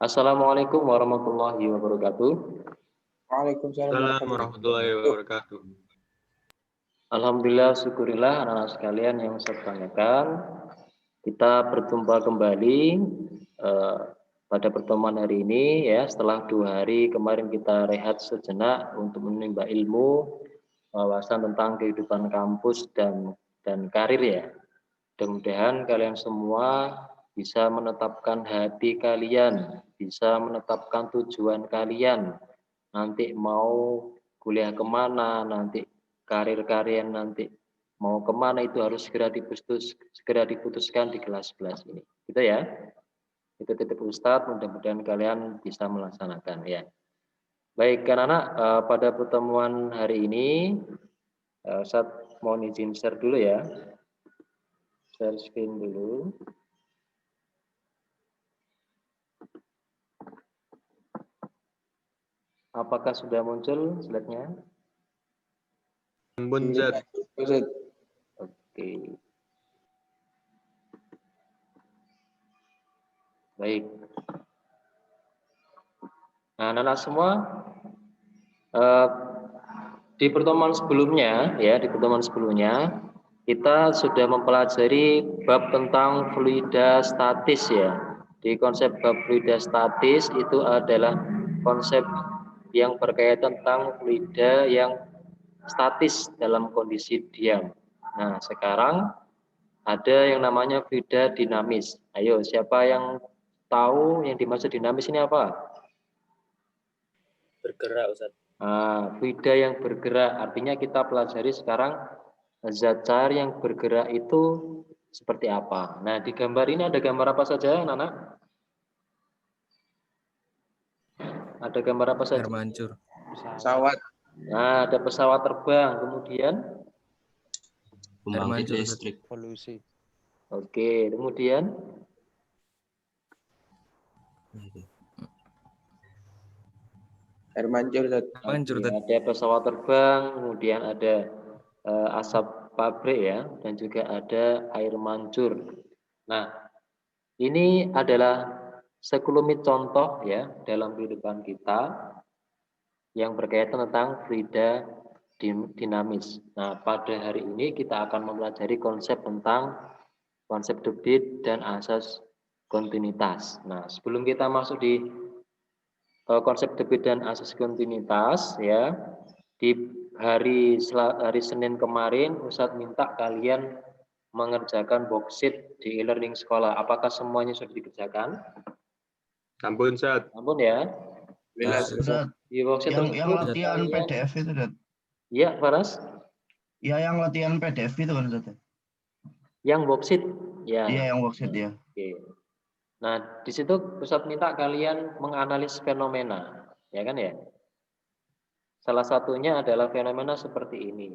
Assalamualaikum warahmatullahi wabarakatuh. Waalaikumsalam Assalamualaikum warahmatullahi wabarakatuh. Alhamdulillah, syukurillah anak-anak sekalian yang saya tanyakan. Kita berjumpa kembali pada pertemuan hari ini ya. Setelah 2 hari kemarin kita rehat sejenak untuk menimba ilmu, wawasan tentang kehidupan kampus dan karir ya. Mudah-mudahan kalian semua bisa menetapkan hati kalian, bisa menetapkan tujuan kalian. Nanti mau kuliah kemana, nanti karir kalian nanti mau kemana itu harus segera diputuskan di kelas-kelas ini. Gitu ya. Itu titip Ustadz, mudah-mudahan kalian bisa melaksanakan ya. Baik, anak-anak, pada pertemuan hari ini Ustadz mau izin share dulu ya. Share screen dulu. Apakah sudah muncul slide-nya? Bunzat. Oke. Baik. Nah, anak-anak semua, di pertemuan sebelumnya kita sudah mempelajari bab tentang fluida statis ya. Di konsep bab fluida statis itu adalah konsep yang berkaitan tentang fluida yang statis dalam kondisi diam. Nah, sekarang ada yang namanya fluida dinamis. Ayo, siapa yang tahu yang dimaksud dinamis ini apa? Bergerak, Ustaz. Fluida yang bergerak, artinya kita pelajari sekarang zat cair yang bergerak itu seperti apa. Nah, di gambar ini ada gambar apa saja, anak-anak? Ada gambar apa saja? Air mancur. Pesawat. Nah, ada pesawat terbang, kemudian Pembangkit listrik. Polusi. oke, kemudian Air mancur, Ustaz. Mancur tadi. ada pesawat terbang, kemudian ada asap pabrik ya, dan juga ada air mancur. Nah, ini adalah sekelumit contoh ya dalam kehidupan kita yang berkaitan tentang fluida dinamis. Nah, pada hari ini kita akan mempelajari konsep tentang konsep debit dan asas kontinuitas. Nah, sebelum kita masuk di konsep debit dan asas kontinuitas ya, di hari Senin kemarin Ustadz minta kalian mengerjakan worksheet di e-learning sekolah. Apakah semuanya sudah dikerjakan? Ampun, Ustaz. Ampun ya. Ustaz, Di worksheet yang latihan PDF itu, Ustaz. Iya, Faras. Ya, yang latihan PDF itu kan, Ustaz. Yang worksheet. Ya. Iya, yang worksheet ya. Oke. Nah, di situ Ustadz minta kalian menganalisis fenomena, ya kan ya? Salah satunya adalah fenomena seperti ini.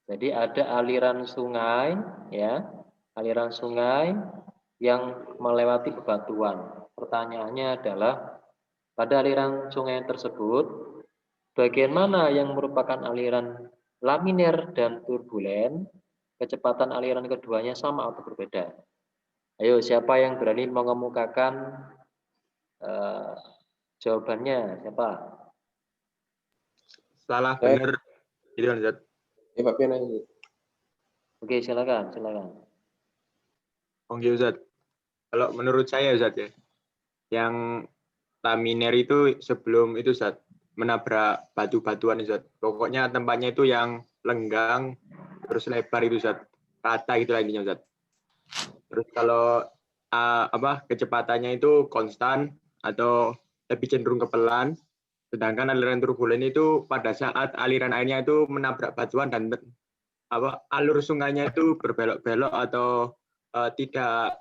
Jadi ada aliran sungai, ya, aliran sungai yang melewati bebatuan. Pertanyaannya adalah pada aliran sungai tersebut, bagian mana yang merupakan aliran laminer dan turbulen? Kecepatan aliran keduanya sama atau berbeda? Ayo, siapa yang berani mengemukakan jawabannya? Siapa? Salah benar. Itu kan, Ustaz. Ya, Pak Piana ini. Oke, silakan. Oke, Ustaz. Kalau menurut saya, Ustaz ya, yang laminer itu sebelum itu, Ustaz, menabrak batu-batuan, Ustaz. Pokoknya tempatnya itu yang lenggang, terus lebar itu, Ustaz. Rata gitu intinya, Ustaz. Terus kalau kecepatannya itu konstan atau lebih cenderung ke pelan, sedangkan aliran turbulen itu pada saat aliran airnya itu menabrak batuan dan alur sungainya itu berbelok-belok atau tidak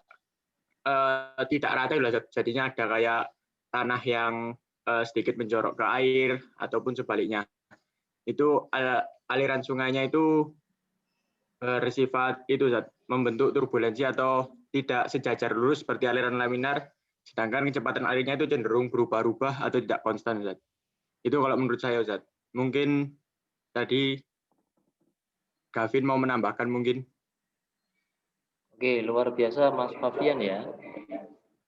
rata, jadinya ada kayak tanah yang sedikit menjorok ke air ataupun sebaliknya. Itu aliran sungainya itu bersifat itu, Zat, membentuk turbulensi atau tidak sejajar lurus seperti aliran laminar, sedangkan kecepatan airnya itu cenderung berubah-ubah atau tidak konstan, Zat. Itu kalau menurut saya, Zat. Mungkin tadi Gavin mau menambahkan mungkin. Oke, luar biasa Mas Fabian ya.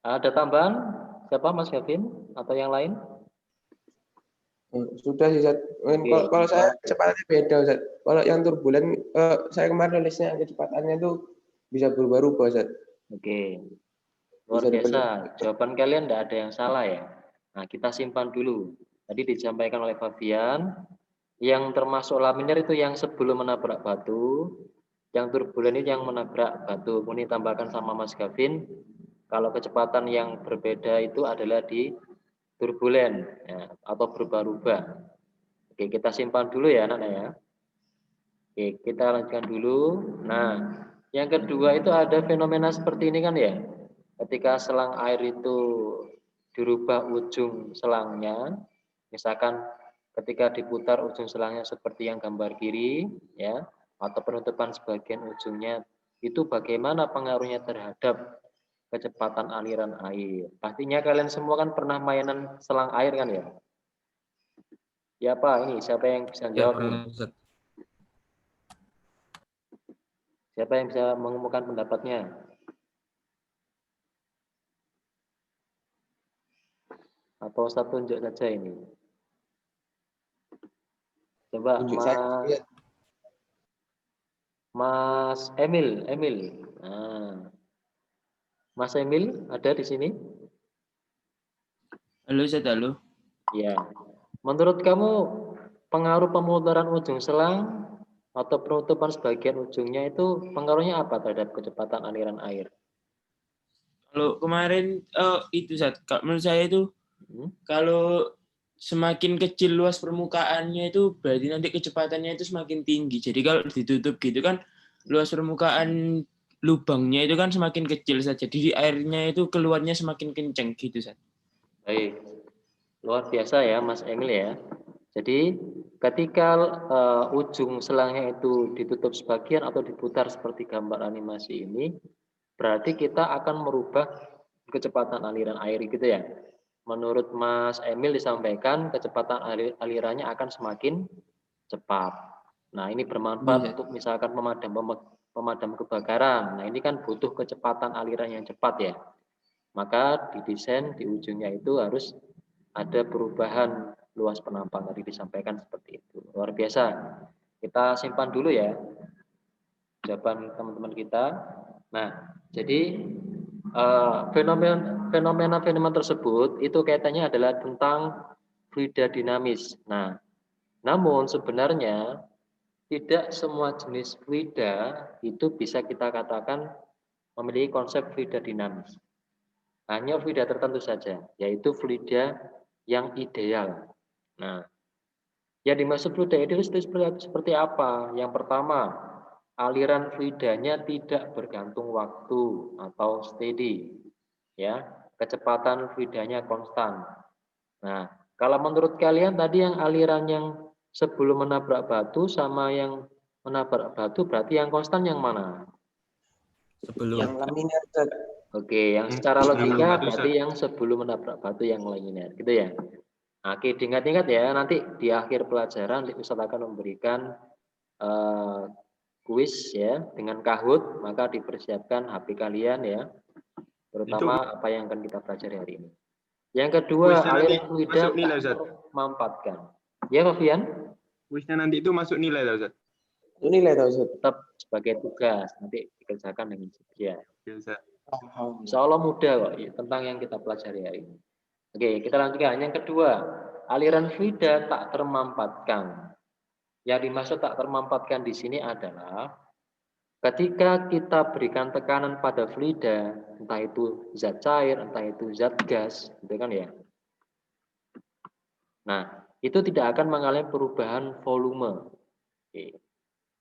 Ada tambahan Siapa Mas Gavin atau yang lain? Sudah sih, Ustaz. Oke. Kalau saya kecepatannya beda, Ustaz. Kalau yang turbulen, saya kemarin nulisnya kecepatannya itu bisa berubah-ubah, Ustaz. Oke. Luar Bisa biasa. dibalik. Jawaban kalian tidak ada yang salah ya. Nah, kita simpan dulu. Tadi disampaikan oleh Fabian, yang termasuk laminar itu yang sebelum menabrak batu, yang turbulen itu yang menabrak batu. Kemudian tambahkan sama Mas Gavin, kalau kecepatan yang berbeda itu adalah di turbulen ya, atau berubah-ubah. Oke, kita simpan dulu ya anak-anak ya. Oke, kita lanjutkan dulu. Nah, yang kedua itu ada fenomena seperti ini kan ya. Ketika selang air itu dirubah ujung selangnya, misalkan ketika diputar ujung selangnya seperti yang gambar kiri ya, atau penutupan sebagian ujungnya, itu bagaimana pengaruhnya terhadap kecepatan aliran air. Pastinya kalian semua kan pernah mainan selang air kan ya? Ya Pak, ini siapa yang bisa jawab nih? Siapa yang bisa mengemukakan pendapatnya? Atau Ustaz tunjuk saja ini? Coba Tunjuk saya. Iya. Mas Emil. Nah, Mas Emil ada di sini? Halo, Ustaz, halo. Ya. Menurut kamu pengaruh pemutaran ujung selang atau penutupan sebagian ujungnya itu pengaruhnya apa terhadap kecepatan aliran air? Kalau kemarin itu Ustaz, kalau menurut saya itu kalau semakin kecil luas permukaannya itu berarti nanti kecepatannya itu semakin tinggi. Jadi kalau ditutup gitu kan luas permukaan lubangnya itu kan semakin kecil saja. Jadi airnya itu keluarnya semakin kencang gitu Ustaz. Baik. Luar biasa ya Mas Emil ya. Jadi ketika ujung selangnya itu ditutup sebagian atau diputar seperti gambar animasi ini, berarti kita akan merubah kecepatan aliran air gitu ya. Menurut Mas Emil disampaikan kecepatan alirannya akan semakin cepat. Nah, ini bermanfaat untuk misalkan pemadam kebakaran. Nah, ini kan butuh kecepatan aliran yang cepat ya. Maka didesain di ujungnya itu harus ada perubahan luas penampang tadi disampaikan seperti itu. Luar biasa. Kita simpan dulu ya jawaban teman-teman kita. Nah, jadi fenomena tersebut itu kaitannya adalah tentang fluida dinamis. Nah, namun sebenarnya tidak semua jenis fluida itu bisa kita katakan memiliki konsep fluida dinamis. Hanya fluida tertentu saja, yaitu fluida yang ideal. Nah, yang dimaksud fluida ideal itu seperti apa? Yang pertama, aliran fluidanya tidak bergantung waktu atau steady. Ya, kecepatan fluidanya konstan. Nah, kalau menurut kalian tadi yang aliran yang sebelum menabrak batu sama yang menabrak batu berarti yang konstan yang mana? Yang laminar, Ustaz. Oke, yang secara logika berarti yang sebelum menabrak batu yang laminar, gitu ya. Oke, diingat-ingat ya, nanti di akhir pelajaran Ustaz akan memberikan kuis ya dengan Kahoot, maka dipersiapkan HP kalian ya, terutama apa yang akan kita pelajari hari ini. Yang kedua, aliran fluida tak termampatkan. Ya, Fabian? Kuisnya nanti itu masuk nilai, Ustaz. Itu nilai tahu, Ustaz. Tetap sebagai tugas, nanti dikerjakan dengan sedia. Bisa. Insya Allah mudah kok tentang yang kita pelajari hari ini. Oke, kita lanjutkan. Yang kedua, aliran fluida tak termampatkan. Yang dimaksud tak termampatkan di sini adalah ketika kita berikan tekanan pada fluida, entah itu zat cair, entah itu zat gas, gitu kan ya. Nah, itu tidak akan mengalami perubahan volume. Oke.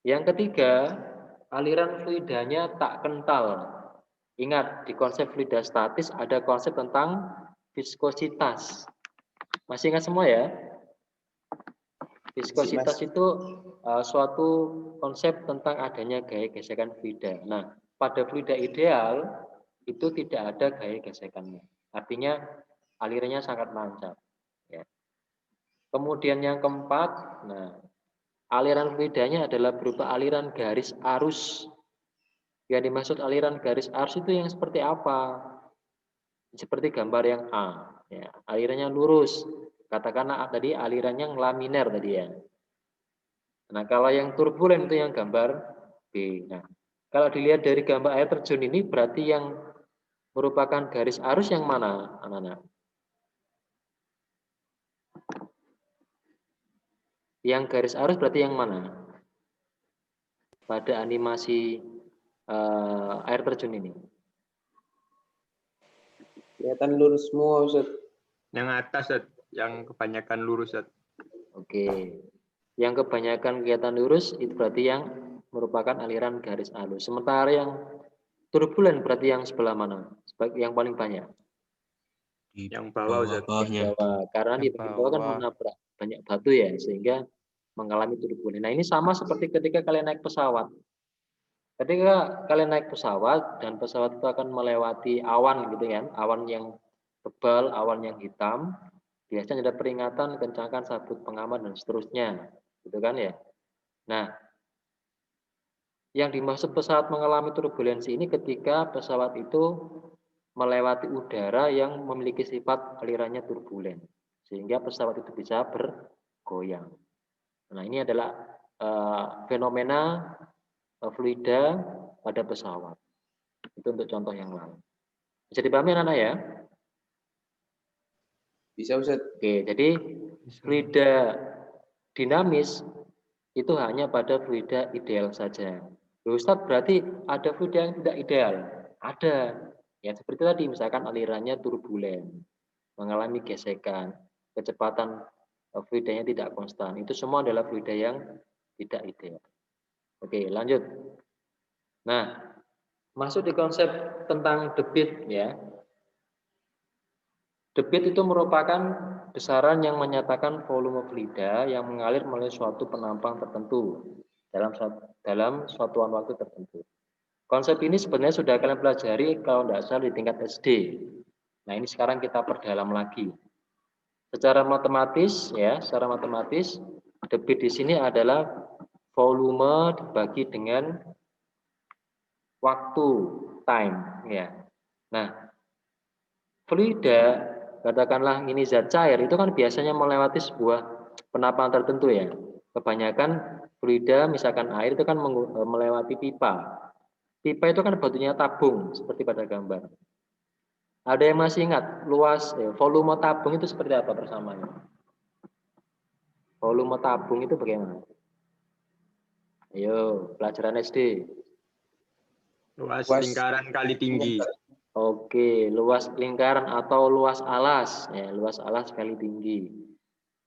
Yang ketiga, aliran fluidanya tak kental. Ingat, di konsep fluida statis ada konsep tentang viskositas. Masih ingat semua ya? Viskositas itu suatu konsep tentang adanya gaya gesekan fluida. Nah, pada fluida ideal itu tidak ada gaya gesekannya. Artinya alirannya sangat lancar. Ya. Kemudian yang keempat, nah, aliran fluidanya adalah berupa aliran garis arus. Yang dimaksud aliran garis arus itu yang seperti apa? Seperti gambar yang A, ya, alirannya lurus. Katakanlah tadi alirannya laminar tadi ya. Nah, kalau yang turbulen itu yang gambar B. Nah, kalau dilihat dari gambar air terjun ini berarti yang merupakan garis arus yang mana, anak-anak? Yang garis arus berarti yang mana? Pada animasi air terjun ini. Kelihatan lurus semua, Ustaz. Yang atas, Zat. Yang kebanyakan lurus, Zat. Oke. Yang kebanyakan kelihatan lurus itu berarti yang merupakan aliran garis arus. Sementara yang turbulen berarti yang sebelah mana? Yang paling banyak. Yang bawah, Zat. Bawahnya. Bawah. Karena di bawah kan menabrak banyak batu ya, sehingga mengalami turbulen. Nah, ini sama seperti ketika kalian naik pesawat. Ketika kalian naik pesawat dan pesawat itu akan melewati awan gitu kan, awan yang tebal, awan yang hitam, biasanya ada peringatan, kencangkan sabut pengaman dan seterusnya, gitu kan ya. Nah, yang dimaksud pesawat mengalami turbulensi ini ketika pesawat itu melewati udara yang memiliki sifat alirannya turbulen, sehingga pesawat itu bisa bergoyang. Nah, ini adalah fenomena fluida pada pesawat. Itu untuk contoh yang lain. Bisa dipahami anak-anak ya? Bisa, Ustaz. Oke, jadi fluida dinamis itu hanya pada fluida ideal saja. Ustadz, berarti ada fluida yang tidak ideal? Ada. Ya, seperti tadi, misalkan alirannya turbulen, mengalami gesekan, kecepatan fluidanya tidak konstan. Itu semua adalah fluida yang tidak ideal. Oke, lanjut. Nah, masuk di konsep tentang debit ya. Debit itu merupakan besaran yang menyatakan volume fluida yang mengalir melalui suatu penampang tertentu dalam satuan waktu tertentu. Konsep ini sebenarnya sudah kalian pelajari kalau tidak salah di tingkat SD. Nah, ini sekarang kita perdalam lagi. Secara matematis ya, secara matematis debit di sini adalah volume dibagi dengan waktu, time ya. Nah, fluida katakanlah ini zat cair itu kan biasanya melewati sebuah penampang tertentu ya. Kebanyakan fluida misalkan air itu kan melewati pipa. Pipa itu kan batunya tabung seperti pada gambar. Ada yang masih ingat luas volume tabung itu seperti apa persamaannya? Volume tabung itu bagaimana? Ayo, pelajaran SD. Luas lingkaran kali tinggi. Oke, luas lingkaran atau luas alas, ya, luas alas kali tinggi.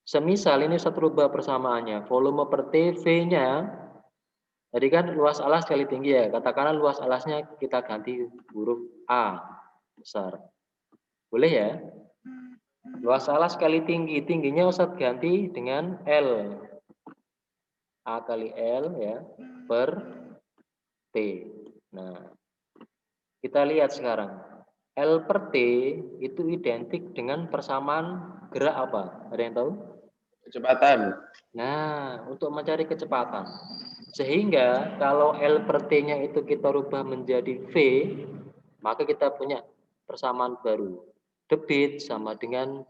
Semisal ini saya rubah persamaannya, volume per TV-nya, jadi kan luas alas kali tinggi ya, katakanlah luas alasnya kita ganti huruf A, besar. Boleh ya? Luas alas kali tinggi, tingginya Ustadz ganti dengan L. A kali L ya, per T. Nah, kita lihat sekarang. L per T itu identik dengan persamaan gerak apa? Ada yang tahu? Kecepatan. Nah, untuk mencari kecepatan. Sehingga kalau L per T-nya itu kita rubah menjadi V, maka kita punya persamaan baru. Debit sama dengan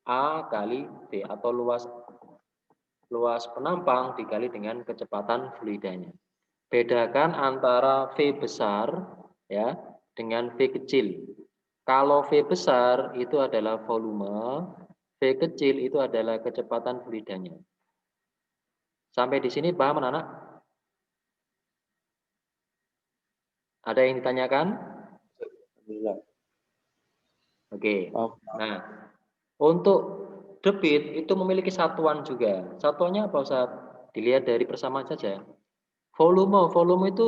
A kali V atau luas penampang dikali dengan kecepatan fluidanya. Bedakan antara V besar ya dengan V kecil. Kalau V besar itu adalah volume, V kecil itu adalah kecepatan fluidanya. Sampai di sini paham anak-anak? Ada yang ditanyakan? Alhamdulillah. Oke. Oh. Nah, untuk debit itu memiliki satuan juga. Satuannya apa Ustaz? Dilihat dari persamaan saja. Volume itu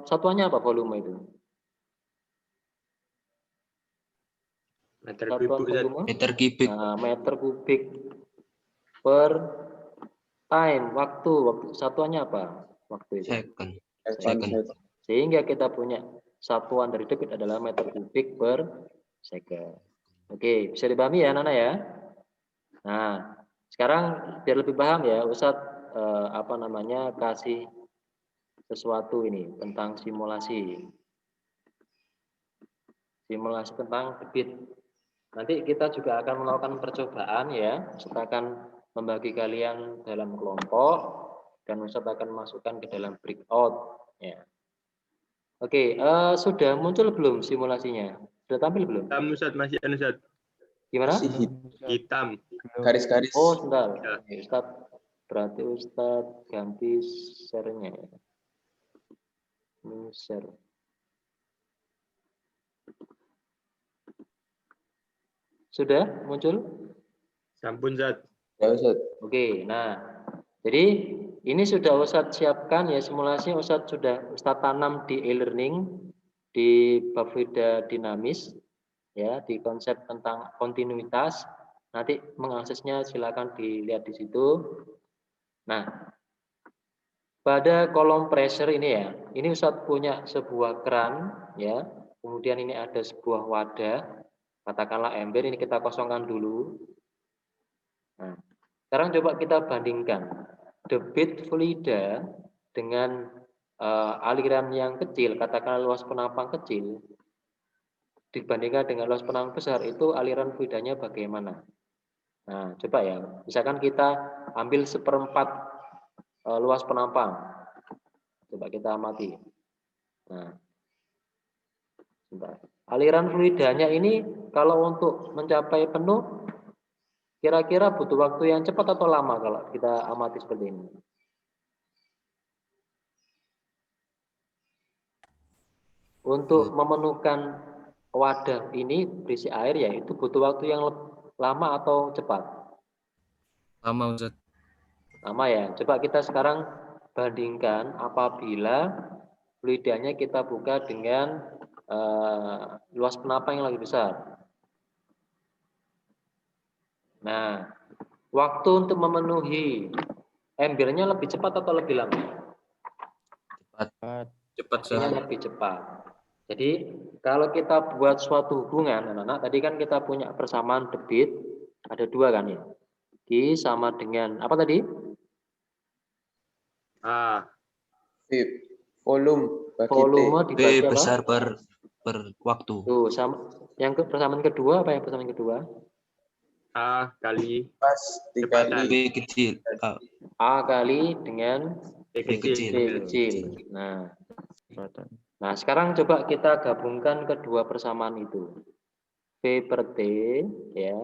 satuannya apa volume itu? Meter Satuan kubik, Zat. volume? Meter kubik. Nah, meter kubik per time, waktu satuannya apa? Waktu itu. Second. Sehingga kita punya satuan dari debit adalah meter kubik per second. Oke, bisa dipahami ya anak-anak ya? Nah, sekarang biar lebih paham ya, Ustadz kasih sesuatu ini tentang simulasi. simulasi tentang debit. Nanti kita juga akan melakukan percobaan ya. Ustaz akan membagi kalian dalam kelompok dan Ustaz akan masukkan ke dalam breakout ya. Oke, sudah muncul belum simulasinya? Sudah tampil belum? Hitam Ustaz, masih Ustaz. Gimana? Masih Hitam. garis-garis. Oh, sebentar. Ya. Oke, Ustaz, berarti Ustaz ganti share-nya ya. Ini share. Sudah muncul? Sampun Ustaz. Ya, Ustaz. Oke, nah, jadi ini sudah Ustaz siapkan ya simulasi Ustaz sudah Ustaz tanam di e-learning di bab fluida dinamis ya di konsep tentang kontinuitas. Nanti mengaksesnya silakan dilihat di situ. Nah, pada kolom pressure ini ya, ini Ustaz punya sebuah keran ya. Kemudian ini ada sebuah wadah, katakanlah ember, ini kita kosongkan dulu. Nah, sekarang coba kita bandingkan debit fluida dengan aliran yang kecil, katakanlah luas penampang kecil, dibandingkan dengan luas penampang besar, itu aliran fluidanya bagaimana? Nah, coba ya, misalkan kita ambil 1/4 luas penampang, coba kita amati. Nah, sebentar. Aliran fluidanya ini kalau untuk mencapai penuh, kira-kira butuh waktu yang cepat atau lama kalau kita amati seperti ini? Untuk memenuhkan wadah ini berisi air ya, itu butuh waktu yang lama atau cepat? Lama Ustaz. Lama ya. Coba kita sekarang bandingkan apabila fluidanya kita buka dengan luas penampang yang lebih besar. Nah, waktu untuk memenuhi embernya lebih cepat atau lebih lama? Cepat Artinya Ustaz. lebih cepat. Jadi kalau kita buat suatu hubungan, anak-anak, tadi kan kita punya persamaan debit, ada dua kan ya. Q sama dengan apa tadi? Volume bagi Volume T. dibagi apa? besar per waktu. Tuh, sama. Yang persamaan kedua apa yang persamaan kedua? A kali Pas dikali B kecil. A kali dengan B B kecil. B kecil. Nah, sekarang coba kita gabungkan kedua persamaan itu. V per T ya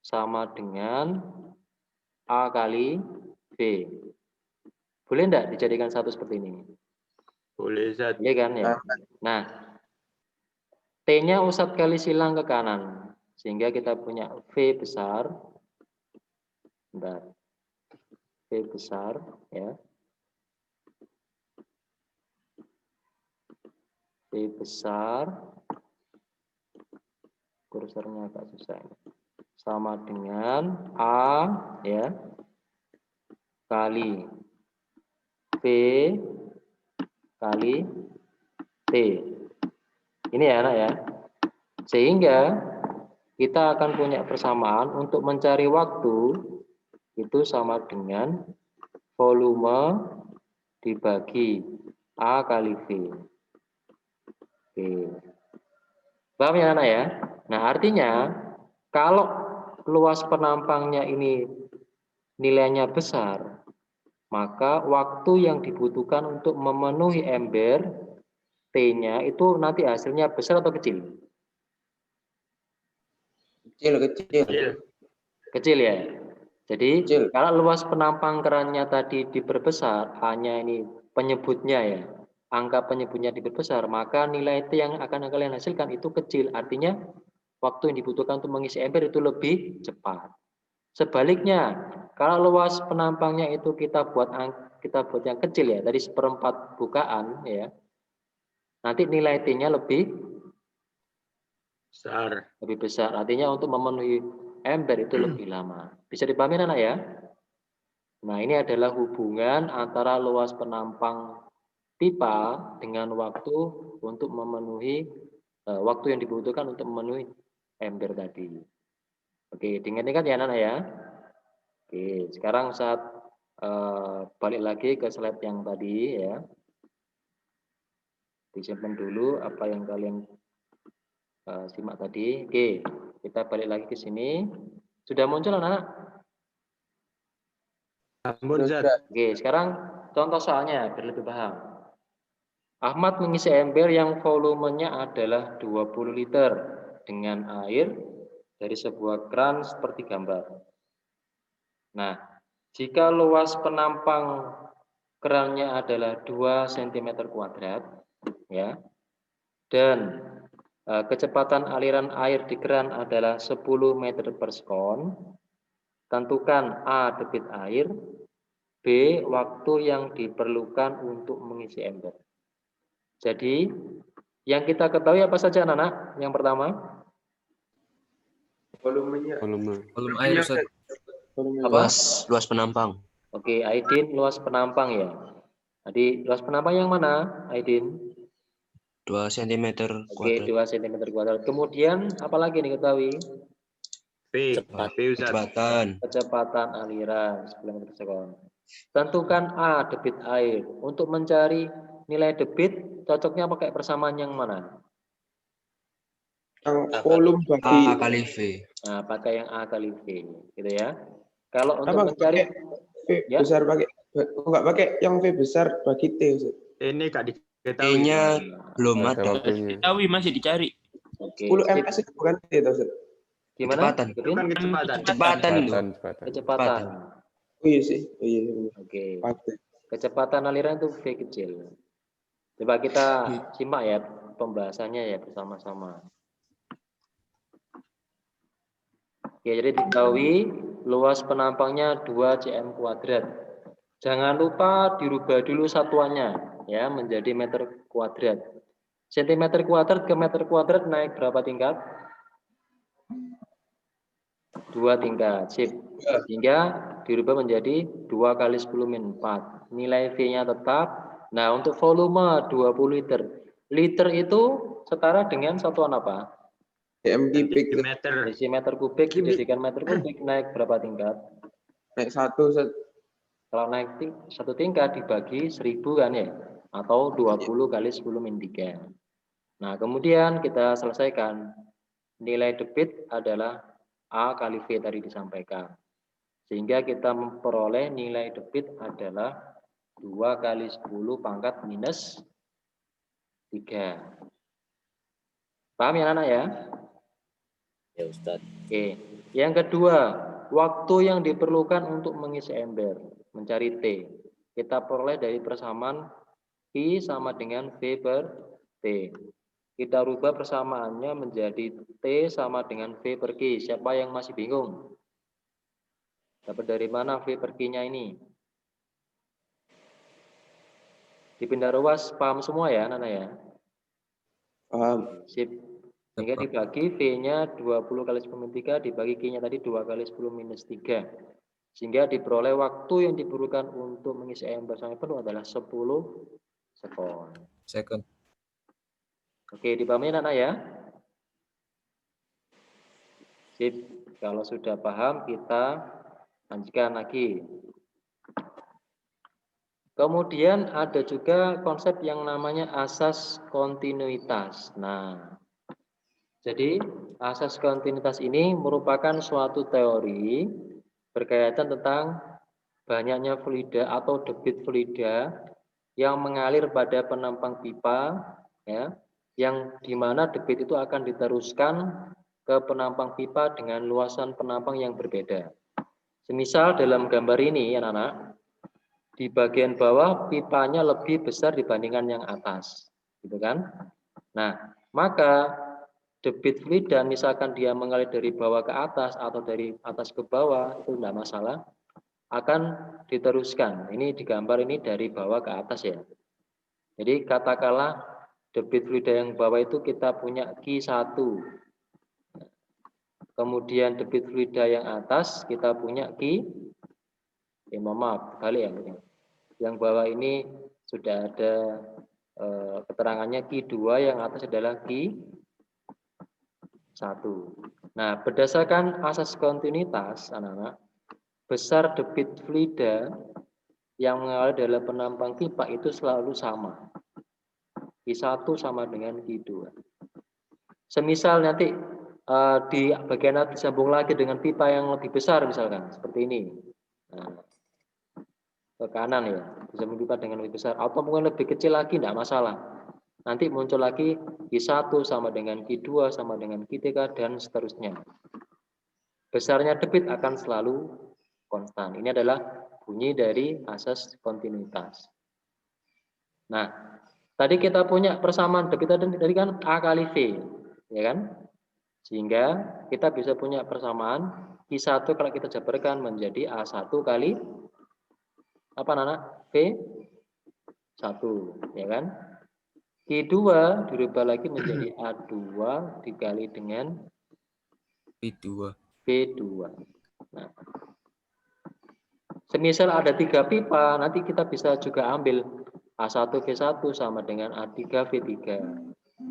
sama dengan A kali V. Boleh enggak dijadikan satu seperti ini? Boleh Ustaz. Boleh kan ya? Nah, T-nya Ustadz kali silang ke kanan. Sehingga kita punya V besar. Bentar. V besar ya. V besar. Kursornya agak susah ini. Sama dengan A ya kali V kali T. Ini ya anak ya. Sehingga kita akan punya persamaan untuk mencari waktu itu sama dengan volume dibagi A kali V. Oke. Paham ya anak ya? Nah, artinya kalau luas penampangnya ini nilainya besar, maka waktu yang dibutuhkan untuk memenuhi ember T-nya itu nanti hasilnya besar atau kecil? Kecil. Kecil ya. Jadi Kecil. kalau luas penampang kerannya tadi diperbesar, hanya ini penyebutnya ya, angka penyebutnya diperbesar, maka nilai T yang akan kalian hasilkan itu kecil. Artinya waktu yang dibutuhkan untuk mengisi ember itu lebih cepat. Sebaliknya, kalau luas penampangnya itu kita buat yang kecil ya, dari 1/4 bukaan ya, nanti nilai T-nya lebih besar. Artinya untuk memenuhi ember itu lebih lama. Bisa dipahami anak ya? Nah, ini adalah hubungan antara luas penampang pipa dengan waktu untuk memenuhi waktu yang dibutuhkan untuk memenuhi ember tadi. Oke, diingat-ingat ya anak ya. Oke, sekarang saat balik lagi ke slide yang tadi ya. Disimpan dulu apa yang kalian simak tadi. Oke, kita balik lagi ke sini. Sudah muncul anak? Ampun, Zat. Oke, sekarang contoh soalnya biar lebih paham. Ahmad mengisi ember yang volumenya adalah 20 liter dengan air dari sebuah keran seperti gambar. Nah, jika luas penampang kerannya adalah 2 cm kuadrat, ya, dan kecepatan aliran air di keran adalah 10 meter per sekon, tentukan A debit air, B waktu yang diperlukan untuk mengisi ember. Jadi, yang kita ketahui apa saja anak-anak? Yang pertama, Volumenya. Volume air Ustaz. apa? Luas penampang. Oke, Aidin luas penampang ya. Jadi luas penampang yang mana, Aidin? 2 cm Oke, kuadrat. 2 cm kuadrat. Kemudian apa lagi nih ketahui? P, Zat. Kecepatan aliran 10 meter per sekon. Tentukan A debit air. Untuk mencari nilai debit, cocoknya pakai persamaan yang mana? Yang volume bagi A kali V. Nah, pakai yang A kali V, gitu ya. Kalau untuk apa mencari V ya. besar pakai enggak pakai yang V besar bagi T, Ustaz. Ini gak diketahui. T-nya belum ada. Diketahui masih dicari. Oke, 10 sip. ms itu bukan T, Ustaz. Gimana? Kecepatan. Itu kan kecepatan. Kecepatan itu. Kecepatan. Oh iya sih. Oh iya. Benar. Oke. Pakai. Kecepatan aliran itu V kecil. Coba kita simak ya pembahasannya ya bersama-sama. Oke, jadi diketahui luas penampangnya 2 cm kuadrat. Jangan lupa dirubah dulu satuannya ya menjadi meter kuadrat. Sentimeter kuadrat ke meter kuadrat naik berapa tingkat? 2 tingkat. Sip. Sehingga dirubah menjadi 2 kali 10 min 4. Nilai V-nya tetap. Nah, untuk volume 20 liter. Liter itu setara dengan satuan apa? cm kubik. Desimeter kubik dijadikan meter kubik naik berapa tingkat? Naik 1, Ustaz. Kalau naik 1 tingkat dibagi 1000 kan ya? Atau 20 kali 10 min 3. Nah, kemudian kita selesaikan. Nilai debit adalah A kali V tadi disampaikan. Sehingga kita memperoleh nilai debit adalah 2 kali 10 pangkat minus 3. Paham ya anak ya? Ya Ustaz. Oke. Yang kedua, waktu yang diperlukan untuk mengisi ember, mencari T. Kita peroleh dari persamaan I sama dengan V per T. Kita rubah persamaannya menjadi T sama dengan V per Q. Siapa yang masih bingung? Dapat dari mana V per Q-nya ini? Dipindah ruas, paham semua ya, Nana ya? Paham. Sip. Sehingga dibagi V-nya 20 kali 10 min 3, dibagi Q-nya tadi 2 kali 10 minus 3. Sehingga diperoleh waktu yang diperlukan untuk mengisi ember sampai penuh adalah 10 sekon. Oke, dipahami Nana ya? Sip. Kalau sudah paham, kita lanjutkan lagi. Kemudian ada juga konsep yang namanya asas kontinuitas. Nah, jadi asas kontinuitas ini merupakan suatu teori berkaitan tentang banyaknya fluida atau debit fluida yang mengalir pada penampang pipa, ya, yang dimana debit itu akan diteruskan ke penampang pipa dengan luasan penampang yang berbeda. Semisal dalam gambar ini, anak-anak, di bagian bawah pipanya lebih besar dibandingkan yang atas, gitu kan? Nah, maka debit fluida misalkan dia mengalir dari bawah ke atas atau dari atas ke bawah itu tidak masalah, akan diteruskan. Ini digambar ini dari bawah ke atas ya. Jadi katakanlah debit fluida yang bawah itu kita punya Q1. Kemudian debit fluida yang atas kita punya maaf, balik ya. Yang bawah ini sudah ada keterangannya Q2, yang atas adalah Q1. Nah, berdasarkan asas kontinuitas, anak-anak, besar debit fluida yang mengalir dalam penampang pipa itu selalu sama. Q1 sama dengan Q2. Semisal nanti di bagian atas disambung lagi dengan pipa yang lebih besar misalkan seperti ini. Nah, ke kanan ya, disambung pipa dengan lebih besar atau mungkin lebih kecil lagi tidak masalah. Nanti muncul lagi Q1 sama dengan Q2 sama dengan Q3 dan seterusnya. Besarnya debit akan selalu konstan. Ini adalah bunyi dari asas kontinuitas. Nah, tadi kita punya persamaan debit tadi kan A kali V, ya kan? Sehingga kita bisa punya persamaan Q1 kalau kita jabarkan menjadi A1 kali apa Nana? V1, ya kan? Q2 dirubah lagi menjadi A2 dikali dengan V2. V2. Nah, semisal ada 3 pipa, nanti kita bisa juga ambil A1 V1 sama dengan A3 V3.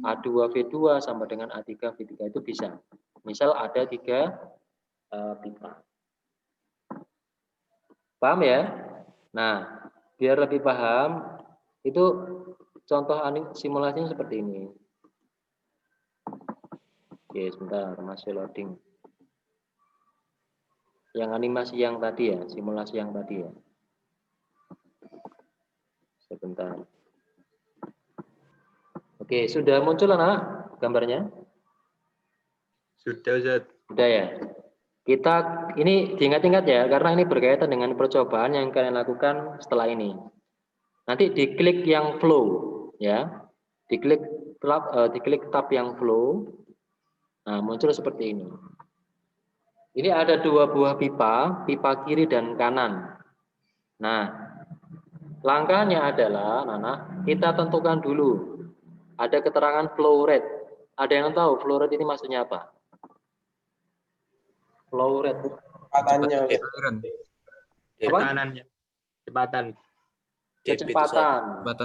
A2 V2 sama dengan A3 V3 itu bisa. Misal ada 3 pipa. Paham ya? Nah, biar lebih paham, itu contoh simulasinya seperti ini. Oke, sebentar, masih loading. Yang animasi yang tadi ya, simulasi yang tadi ya. Sebentar. Oke, sudah muncul anak gambarnya? Sudah, Ustaz. Sudah ya. Kita ini diingat-ingat ya, karena ini berkaitan dengan percobaan yang kalian lakukan setelah ini. Nanti diklik yang flow, ya. Diklik tab yang flow. Nah, muncul seperti ini. Ini ada 2 buah pipa, pipa kiri dan kanan. Nah, langkahnya adalah, Nana, kita tentukan dulu. Ada keterangan flow rate. Ada yang tahu flow rate ini maksudnya apa? Flow rate. Kecepatannya. Tekanannya. Kecepatan. Kecepatan.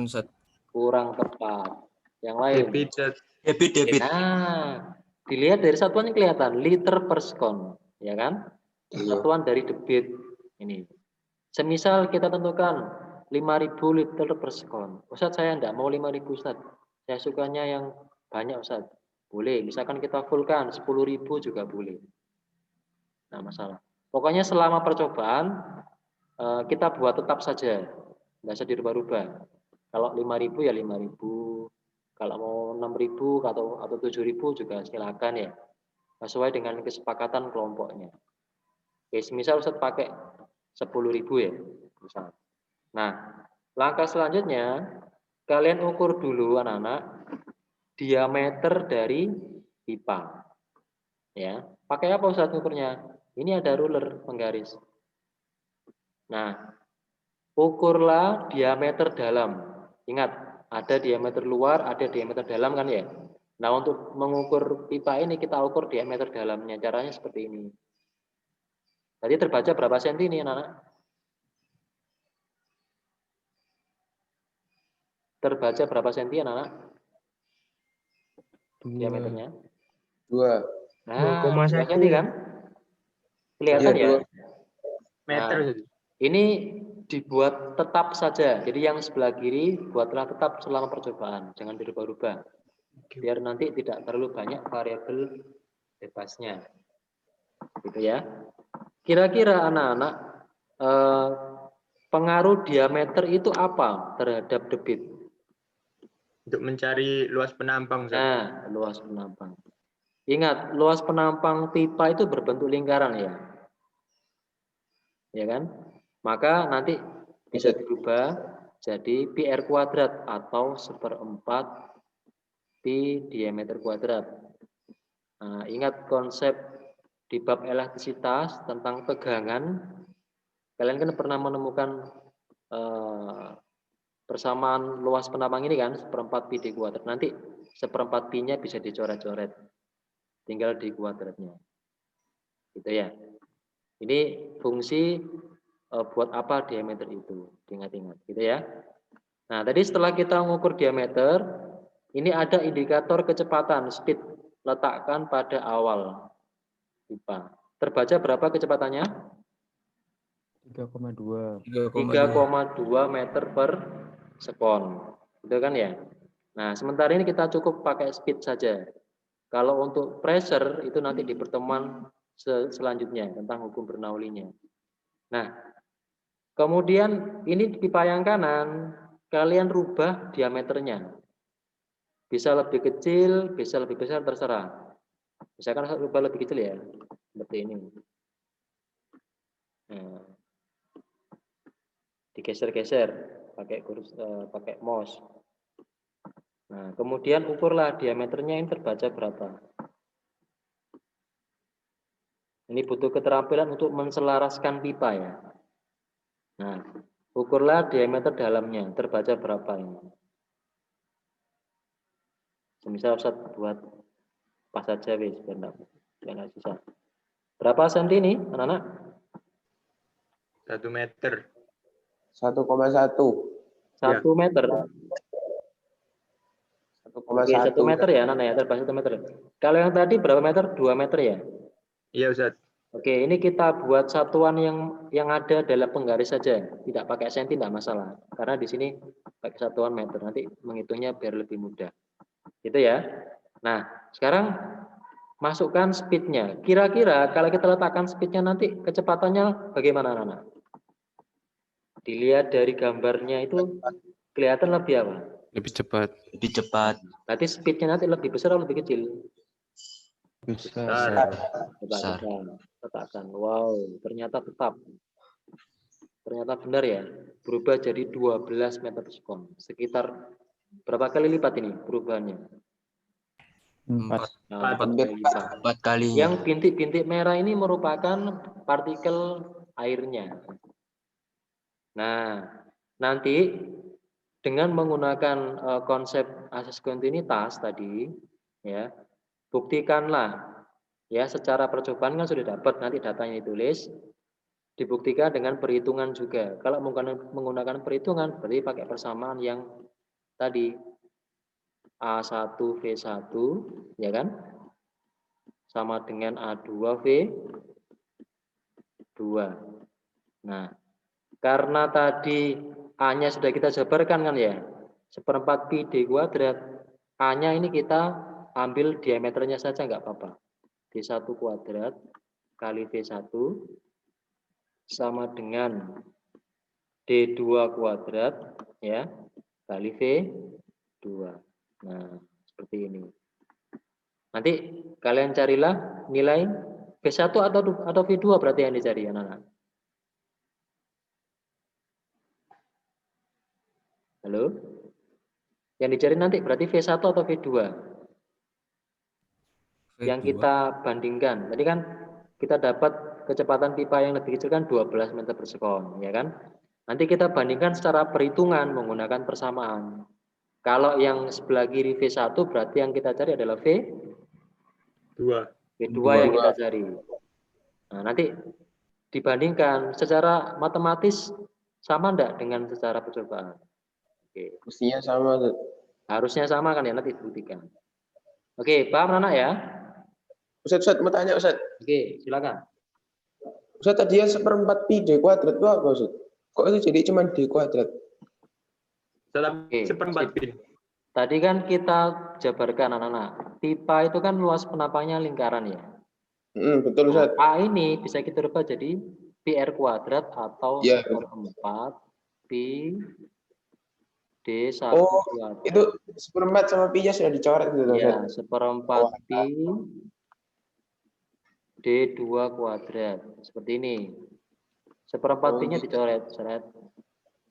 Ustaz. Kurang tepat. Yang lain. Debit, Ustaz. Debit. Nah, dilihat dari satuannya kelihatan liter per sekon, ya kan? Satuan dari debit ini. Semisal kita tentukan 5.000 liter per sekon. Ustaz, saya enggak mau 5.000 Ustaz. Saya sukanya yang banyak Ustaz. Boleh, misalkan kita fullkan 10.000 juga boleh. Nah, masalah. Pokoknya selama percobaan kita buat tetap saja. Enggak usah dirubah-rubah. Kalau 5.000 ya 5.000. Kalau mau 6.000 atau 7.000 juga silakan ya. Sesuai dengan kesepakatan kelompoknya. Oke, misal Ustaz pakai 10.000 ya. Misal. Nah, langkah selanjutnya kalian ukur dulu anak-anak diameter dari pipa. Ya, pakai apa Ustaz ukurnya? Ini ada ruler penggaris. Nah, ukurlah diameter dalam. Ingat, ada diameter luar, ada diameter dalam kan ya? Nah, untuk mengukur pipa ini kita ukur diameter dalamnya. Caranya seperti ini. Tadi terbaca berapa senti ini anak-anak? Terbaca berapa senti anak-anak? Diameternya? 2. Nah, 2,1 senti kan? Kelihatan Iya, ya? 2 meter, Nah, Ustaz. ini dibuat tetap saja. Jadi yang sebelah kiri buatlah tetap selama percobaan. Jangan dirubah-rubah. Biar nanti tidak terlalu banyak variabel bebasnya. Gitu ya. Kira-kira anak-anak pengaruh diameter itu apa terhadap debit? Untuk mencari luas penampang, Ustaz. Nah, luas penampang. Ingat, luas penampang pipa itu berbentuk lingkaran ya. Ya kan? Maka nanti bisa dirubah jadi PR kuadrat atau 1/4 pi diameter kuadrat. Nah, ingat konsep di bab elastisitas tentang tegangan. Kalian kan pernah menemukan persamaan luas penampang ini kan 1/4 pi d kuadrat. Nanti 1/4 pi-nya bisa dicoret-coret. Tinggal di kuadratnya. Gitu ya. Ini fungsi buat apa diameter itu. Ingat-ingat gitu ya. Nah, tadi setelah kita mengukur diameter, ini ada indikator kecepatan speed. Letakkan pada awal pipa. Terbaca berapa kecepatannya? 3,2. 3,2 meter per sekon. Gitu kan ya? Nah, sementara ini kita cukup pakai speed saja. Kalau untuk pressure itu nanti di pertemuan selanjutnya tentang hukum Bernoulli-nya. Nah, kemudian ini pipa yang kanan, kalian rubah diameternya. Bisa lebih kecil, bisa lebih besar, terserah. Misalkan rubah lebih kecil ya, seperti ini. Nah, digeser-geser pakai mouse. Nah, kemudian ukurlah diameternya ini terbaca berapa. Ini butuh keterampilan untuk menselaraskan pipa ya. Nah, ukurlah diameter dalamnya, terbaca berapa ini. Semisal Ustaz buat pas saja wis, biar enggak susah. Berapa senti ini, anak-anak? 1 meter. 1,1. 1 meter. 1,1. Oke, 1 meter ya, anak-anak ya, terbaca 1 meter. Kalau yang tadi berapa meter? 2 meter ya? Iya, Ustaz. Oke, ini kita buat satuan yang ada dalam penggaris saja, tidak pakai senti, tidak masalah. Karena di sini pakai satuan meter, nanti menghitungnya biar lebih mudah. Gitu ya. Nah, sekarang masukkan speednya. Kira-kira kalau kita letakkan speednya nanti kecepatannya bagaimana, anak-anak? Dilihat dari gambarnya itu kelihatan lebih apa? Lebih cepat. Lebih cepat. Berarti speednya nanti lebih besar atau lebih kecil? Besar. Besar. Letakkan. Wow, ternyata tetap. Ternyata benar ya. Berubah jadi 12 meter per sekon. Sekitar berapa kali lipat ini perubahannya? 4. Nah, 4 kali lipat. 4 kali. Yang bintik-bintik merah ini merupakan partikel airnya. Nah, nanti dengan menggunakan konsep asas kontinuitas tadi, ya, buktikanlah ya secara percobaan kan sudah dapat nanti datanya ditulis, dibuktikan dengan perhitungan juga. Kalau menggunakan perhitungan berarti pakai persamaan yang tadi A1V1 ya kan sama dengan A2V2. Nah, karena tadi A-nya sudah kita jabarkan kan ya, 1/4 pi d kuadrat. A-nya ini kita ambil diameternya saja nggak apa-apa. D1 kuadrat kali V1 sama dengan D2 kuadrat ya kali V2. Nah, seperti ini. Nanti kalian carilah nilai V1 atau V2 berarti yang dicari anak-anak. Halo? Yang dicari nanti berarti V1 atau V2? Yang kita bandingkan. Tadi kan kita dapat kecepatan pipa yang lebih kecil kan 12 meter per sekon, ya kan? Nanti kita bandingkan secara perhitungan menggunakan persamaan. Kalau yang sebelah kiri V1 berarti yang kita cari adalah V2 yang kita cari. Nah, nanti dibandingkan secara matematis sama enggak dengan secara percobaan? Oke. Mestinya sama. Harusnya sama kan ya, nanti dibuktikan. Oke, paham anak ya? Ustaz, mau tanya Ustaz. Oke, silakan. Ustaz tadi yang 1/4 pi d kuadrat itu apa Ustaz? Kok itu jadi cuma d kuadrat? Dalam Oke, 1/4 pin. Tadi kan kita jabarkan anak-anak. Pipa itu kan luas penapanya lingkaran ya. Betul Ustaz. Nah, A ini bisa kita rubah jadi pi r kuadrat atau Ya. 1/4 pi D1 Oh, kuadrat. itu 1/4 sama pi-nya sudah dicoret gitu Ya, Ustaz. 1/4 pi D2 kuadrat. Seperti ini. 1/4 pi-nya dicoret, seret.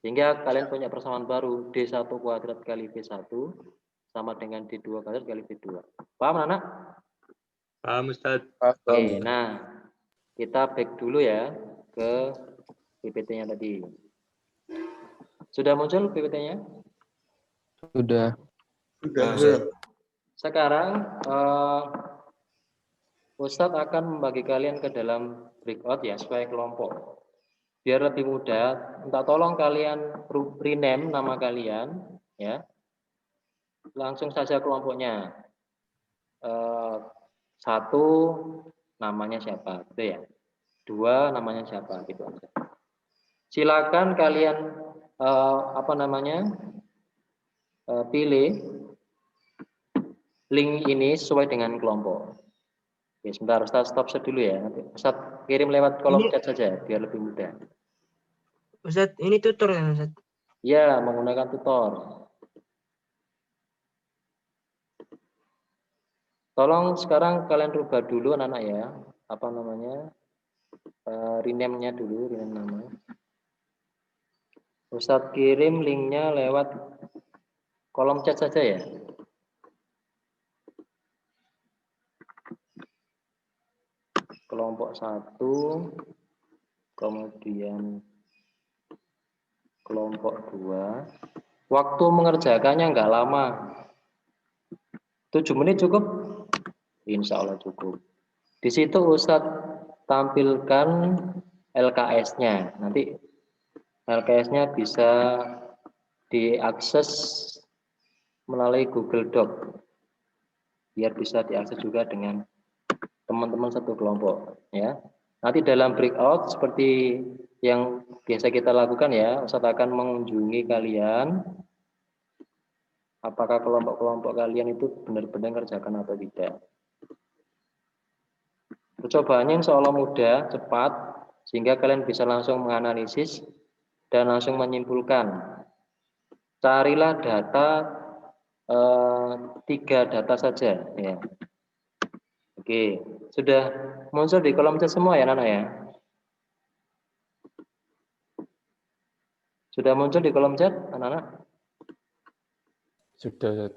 Sehingga kalian punya persamaan baru. D1 kuadrat kali V1 sama dengan D2 kuadrat kali V2. Paham anak? Paham, Ustaz. Oke, nah kita back dulu ya ke PPT-nya tadi. Sudah muncul PPT-nya? Sudah. Sekarang Ustadz akan membagi kalian ke dalam breakout ya, supaya kelompok. Biar lebih mudah, minta tolong kalian rename nama kalian ya. Langsung saja kelompoknya. 1 namanya siapa, gitu ya. 2 namanya siapa, gitu aja. Silakan kalian pilih link ini sesuai dengan kelompok. Oke, sebentar, Ustaz stop dulu ya. Nanti Ustaz kirim lewat kolom chat saja biar lebih mudah. Ustaz, ini tutor kan Ustaz? Ya, menggunakan tutor. Tolong sekarang kalian rubah dulu anak-anak ya. Apa namanya? Rename-nya dulu, rename nama. Ustaz kirim linknya lewat kolom chat saja ya. Kelompok 1, kemudian kelompok 2. Waktu mengerjakannya nggak lama. 7 menit cukup? Insya Allah cukup. Di situ Ustadz tampilkan LKS-nya. Nanti LKS-nya bisa diakses melalui Google Doc. Biar bisa diakses juga dengan teman-teman satu kelompok. Ya. Nanti dalam breakout seperti yang biasa kita lakukan ya, Ustadz akan mengunjungi kalian. Apakah kelompok-kelompok kalian itu benar-benar kerjakan atau tidak. Percobaannya insya Allah mudah, cepat, sehingga kalian bisa langsung menganalisis dan langsung menyimpulkan. Carilah data, 3 data saja. Ya. Oke, sudah muncul di kolom chat semua ya Nana ya? Sudah muncul di kolom chat anak-anak? Sudah, Ustaz.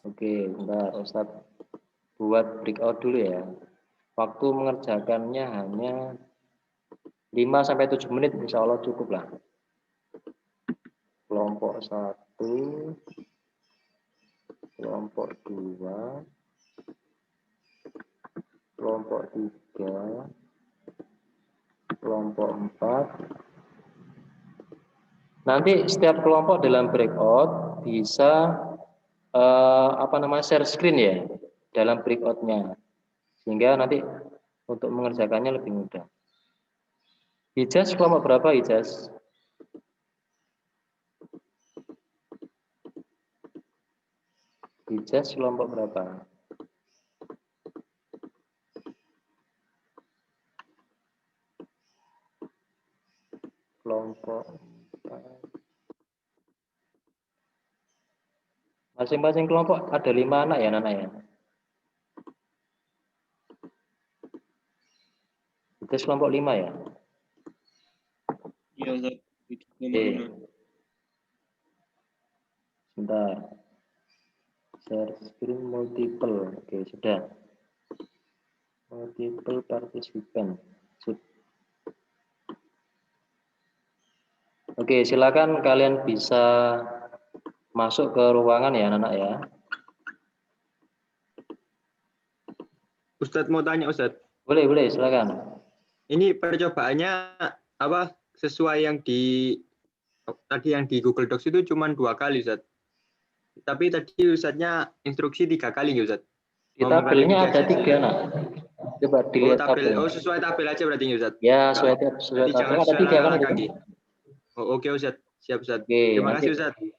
Oke, bentar Ustadz buat breakout dulu ya. Waktu mengerjakannya hanya 5-7 menit, insya Allah cukup lah. Kelompok 1, kelompok 2, kelompok 3, kelompok 4. Nanti setiap kelompok dalam breakout bisa share screen ya dalam breakout-nya. Sehingga nanti untuk mengerjakannya lebih mudah. Hijaz kelompok berapa Hijaz? Hijaz kelompok berapa? Kelompok masing-masing kelompok ada 5 anak ya Nana ya? Hijaz kelompok 5 ya? Iya, Ustaz. Oke. Sebentar. Share screen multiple. Oke, sudah. Multiple participant. Oke, silakan kalian bisa masuk ke ruangan ya, anak-anak ya. Ustadz mau tanya Ustadz. Boleh, silakan. Ini percobaannya apa sesuai yang tadi yang di Google Docs itu cuma 2 kali Ustadz. Tapi tadi Ustadznya instruksi 3 kali nggak Ustadz? Di tabelnya ada 3 nak. Coba dilihat tabel. Oh sesuai tabel aja berarti Ustadz. Ya sesuai tabel ada 3 kan itu. Oh, oke Ustadz, siap Ustadz. Oke, Terima kasih Ustadz.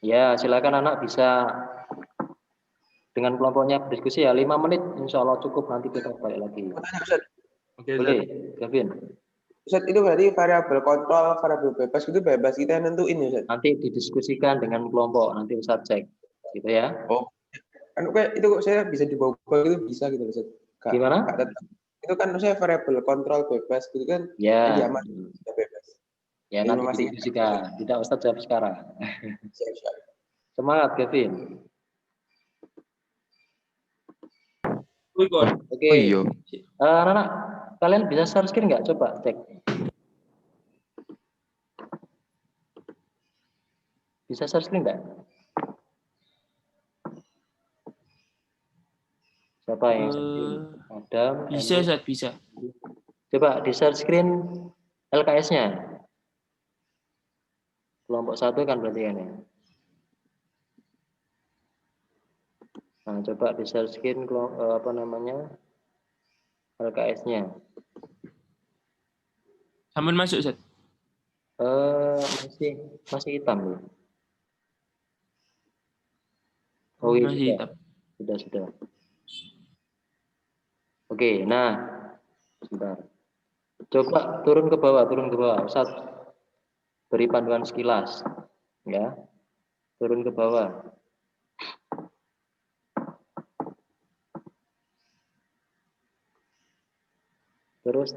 Ya silakan anak bisa dengan kelompoknya berdiskusi ya 5 menit insya Allah cukup, nanti kita balik lagi. Oke, boleh Gavin. Ustaz, itu berarti variabel kontrol, variabel bebas itu bebas kita nentuin ya Ustaz? Nanti didiskusikan dengan kelompok, nanti Ustaz cek gitu ya. Oh, kan kayak itu kok saya bisa dibawa itu bisa gitu Ustaz. Gimana? Itu kan saya variabel kontrol bebas gitu kan? Ya. Aman, bebas. Ya nanti didiskusikan, tidak Ustaz jawab sekarang. Siap. Semangat Gavin. Oke. Oh iya. Anak-anak, kalian bisa share screen nggak? Coba cek. Bisa share screen nggak? Siapa yang share screen? Adam. Bisa, Ustaz, bisa. Coba di share screen LKS-nya. Kelompok 1 kan berarti kan ya. Nah, coba di share screen LKS-nya. Sampun masuk, Ustaz? Masih hitam loh. Oh, masih hitam. Sudah. Oke, nah, sebentar. Coba turun ke bawah. Ustaz beri panduan sekilas, ya. Turun ke bawah. Terus.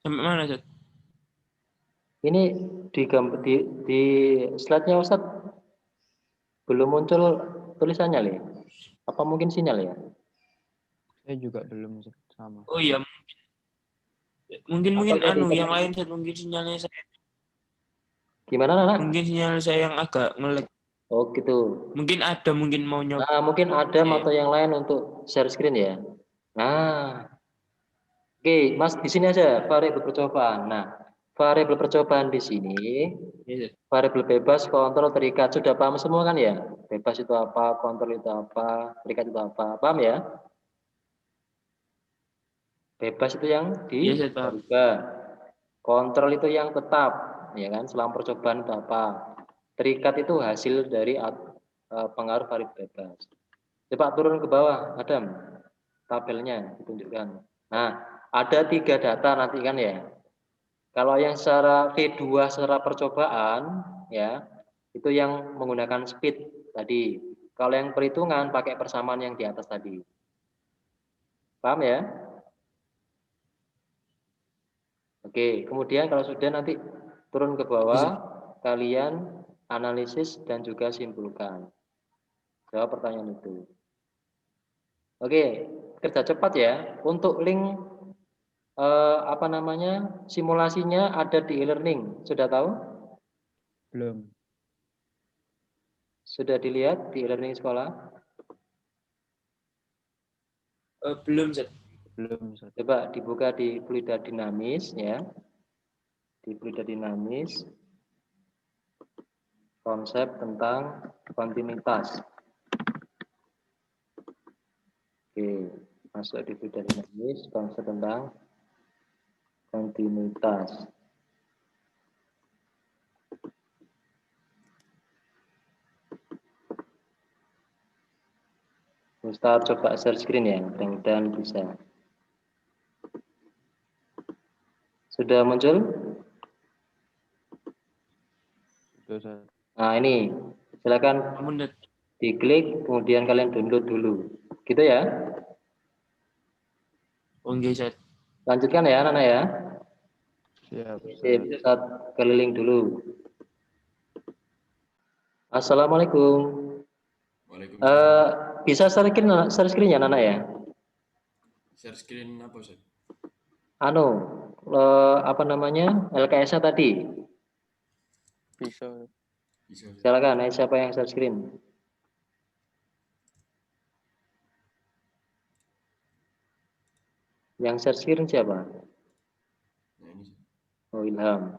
Sampai mana, Ustaz? Ini di slide-nya Ustaz belum muncul tulisannya, Le. Apa mungkin sinyal ya? Saya juga belum Ustaz. Sama. Oh iya, mungkin Apa tadi? yang lain, Ustaz. Mungkin sinyalnya saya, Gimana, Nana? mungkin sinyal saya yang agak nge-lag. Oh, gitu. Mungkin mau nyoba. Nah, mungkin ada atau yang lain untuk share screen ya. Nah, oke, Mas di sini aja variabel percobaan. Nah, variabel percobaan di sini, Iya, variabel bebas, kontrol, terikat. Sudah paham semua kan ya? Bebas itu apa, kontrol itu apa, terikat itu apa. Paham ya? Bebas itu yang Iya, Ustaz, paham. dirubah. Kontrol itu yang tetap, ya kan? Selama percobaan itu apa. Terikat itu hasil dari pengaruh variabel bebas. Coba turun ke bawah, Adam. Tabelnya ditunjukkan. Nah, ada 3 data nanti kan ya. Kalau yang secara V2 secara percobaan, ya, itu yang menggunakan speed tadi. Kalau yang perhitungan pakai persamaan yang di atas tadi. Paham ya? Oke, kemudian kalau sudah nanti turun ke bawah, kalian analisis dan juga simpulkan. Jawab pertanyaan itu. Oke, kerja cepat ya. Untuk link simulasinya ada di e-learning. Sudah tahu? Belum. Sudah dilihat di e-learning sekolah? Belum, Ustaz. Belum Ustaz. Coba dibuka di fluida dinamis ya. Di fluida dinamis konsep tentang kontinuitas. Oke, masuk di fluida dinamis konsep tentang kontinuitas. Ustaz coba share screen ya, mudah-mudahan bisa. Sudah muncul? Sudah Ustaz. Nah ini, silakan Mundur. diklik, kemudian kalian download dulu. Gitu ya. Oke, Ustaz. Lanjutkan ya, Nana ya. Siap Oke, Ustaz. Ustaz keliling dulu. Assalamualaikum. Bisa share screen ya, Nana ya? Share screen apa, Ustaz? LKS-nya tadi. Bisa. Bisa, Ustaz. Silakan, siapa yang share screen? Yang share screen siapa? Nah, ini, Ustaz. Oh, Ilham.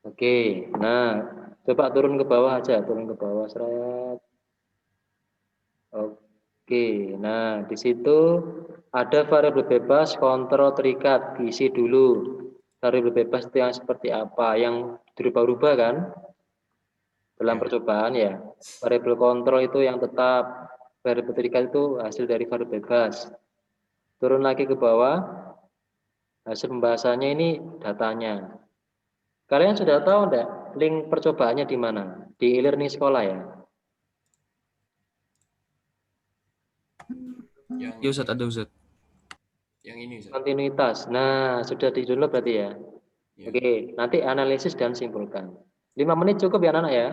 Oke, nah coba turun ke bawah aja, turun ke bawah seret. Oke, nah di situ ada variabel bebas, kontrol, terikat, diisi dulu. Variabel bebas itu yang seperti apa? Yang berubah-ubah kan? Dalam percobaan ya. Variabel kontrol itu yang tetap. Variabel terikat itu hasil dari variabel bebas. Turun lagi ke bawah. Hasil pembahasannya ini datanya. Kalian sudah tahu enggak link percobaannya di mana? Di e-learning sekolah ya? Yang Ya, Ustaz, ada, Ustaz. Yang ini, Ustaz. Kontinuitas. Nah, sudah di-download berarti ya? Ya. Oke, nanti analisis dan simpulkan. 5 menit cukup ya anak-anak ya?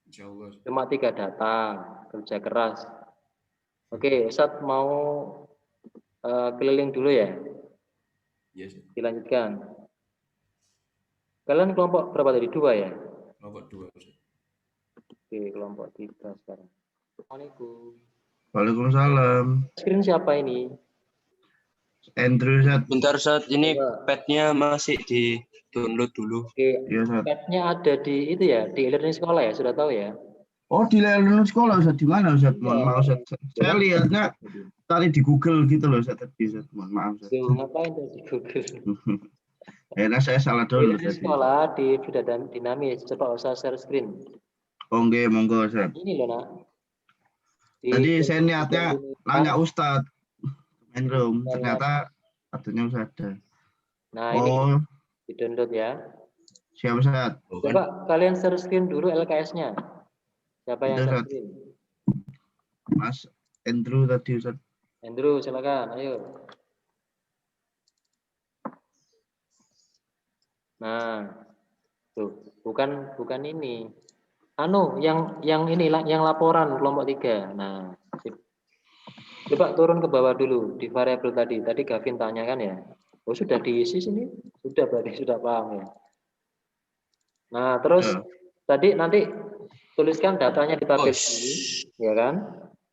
Insya Allah. Cuma 3 data, kerja keras. Oke, Ustaz mau keliling dulu ya? Iya, Ustaz. Dilanjutkan. Kalian kelompok berapa tadi? 2 ya? Kelompok 2, Ustaz. Oke, kelompok 3 sekarang. Assalamualaikum. Waalaikumsalam. Screen siapa ini? Andrew Ustaz. Bentar Ustaz, ini Coba. pad-nya masih di download dulu. Oke, Iya Ustaz. pad-nya ada di itu ya, di e-learning sekolah ya, sudah tahu ya? Oh di learning sekolah Ustaz, di mana Ustaz? Mohon maaf Ustaz. Saya lihatnya tadi di Google gitu loh Ustaz tadi Ustaz. Mohon maaf Ustaz. Tuh, ngapain tuh di Google? Nah, saya salah Di download tadi. sekolah di Vida dan Dinamis, coba usah share screen. Oh, nggih, monggo, Ustaz. Ini loh, Nak. Tadi saya niatnya nanya Ustadz main room, ternyata katanya Ustadz ada. Nah, ini Oh, di-download ya. siap Ustadz. Coba kalian share screen dulu LKS-nya. Siapa yang Udah, share Ustadz. screen? Mas Andrew tadi Ustadz. Andrew, silakan. Ayo. Nah, tuh, bukan ini. Anu, yang ini yang laporan kelompok 3. Nah, sip. Coba turun ke bawah dulu di variabel tadi. Tadi Gavin tanyakan ya. Oh, sudah diisi sini? Sudah berarti sudah paham ya. Nah, terus tadi nanti tuliskan datanya di tabel ini, ya kan?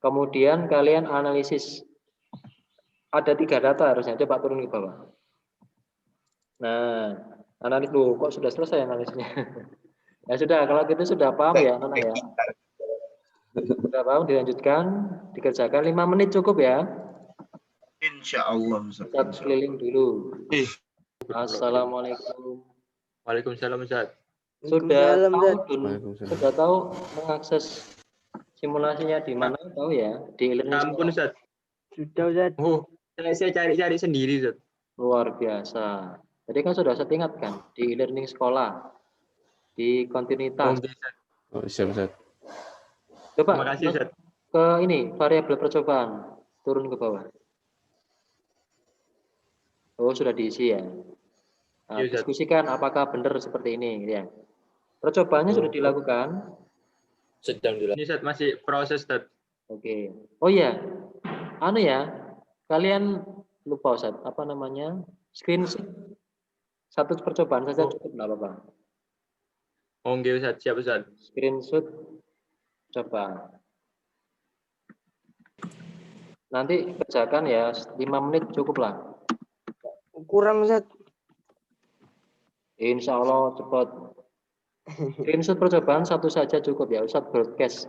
Kemudian kalian analisis. Ada 3 data harusnya. Coba turun ke bawah. Nah, analis dulu. Kok sudah selesai analisnya? Ya sudah, kalau gitu sudah paham ya, anak ya. Sudah paham, dilanjutkan, dikerjakan 5 menit cukup ya. Insya Allah. Ustaz keliling dulu. Assalamualaikum. Waalaikumsalam Ustaz. Sudah tahu mengakses simulasinya di mana tahu ya? Di e-learning. Ampun Ustaz. Sudah, Ustaz. Oh, saya cari-cari sendiri Ustaz. Luar biasa. Tadi kan sudah saya ingatkan di e-learning sekolah, di kontinuitas. Oh, siap, Ustaz. Coba Terima kasih Ustaz. ke ini variabel percobaan, turun ke bawah. Oh, sudah diisi ya. Nah, diskusikan apakah benar seperti ini ya. Percobaannya sudah dilakukan. Sedang dilakukan. Ini Ustaz masih proses Ustaz. Oke. Oh iya. Anu ya, kalian lupa Ustaz, apa namanya? Screenshot satu percobaan saja cukup, enggak apa-apa. Oh, nggih Ustaz, siap Ustaz. Screenshot coba. Nanti kerjakan ya 5 menit cukup lah. Kurang, Ustaz. Insya Allah cepat. Screenshot percobaan satu saja cukup ya, Ustaz broadcast.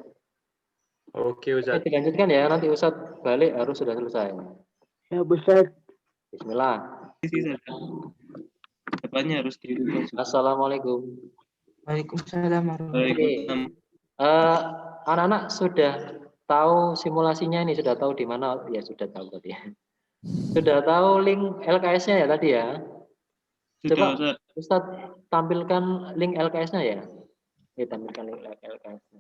Oke Ustaz. Oke, dilanjutkan ya, nanti Ustaz balik harus sudah selesai. Ya, Ustaz. Bismillah. Depannya harus dirubah. Assalamualaikum. Waalaikumsalam warahmatullahi Oke. Anak-anak sudah tahu simulasinya ini, sudah tahu di mana? Ya sudah tahu tadi. Sudah tahu link LKS-nya ya tadi ya? Coba Ustaz tampilkan link LKS-nya ya. Tampilkan link LKS-nya.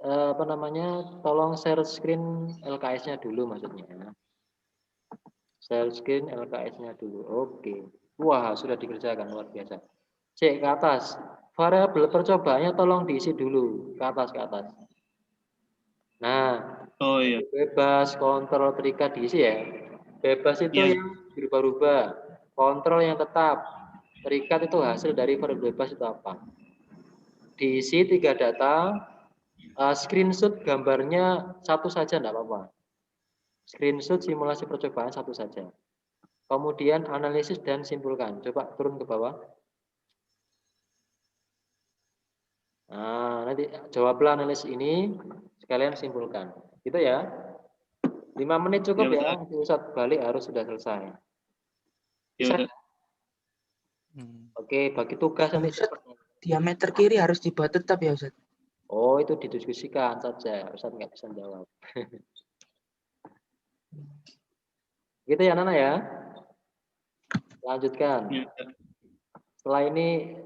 Apa namanya? Tolong share screen LKS-nya dulu maksudnya. Share screen LKS-nya dulu. Oke. Wah, sudah dikerjakan luar biasa. Cek ke atas. Variabel percobaannya tolong diisi dulu ke atas. Nah, oh iya. Bebas, kontrol, terikat diisi ya. Bebas itu yang berubah-ubah. Kontrol yang tetap. Terikat itu hasil dari variabel bebas itu apa? Diisi 3 data. Screenshot gambarnya satu saja enggak apa-apa. Screenshot simulasi percobaan satu saja. Kemudian analisis dan simpulkan. Coba turun ke bawah. Nah, nanti jawablah analisis ini, sekalian simpulkan. Gitu ya. 5 menit cukup ya. Nanti Ustaz balik harus sudah selesai. Bisa? Oke, bagi tugas nanti. Diameter kiri harus dibuat tetap ya, Ustaz. Oh, itu didiskusikan saja. Ustaz nggak bisa jawab. Gitu ya, Nana ya. Lanjutkan. Setelah ini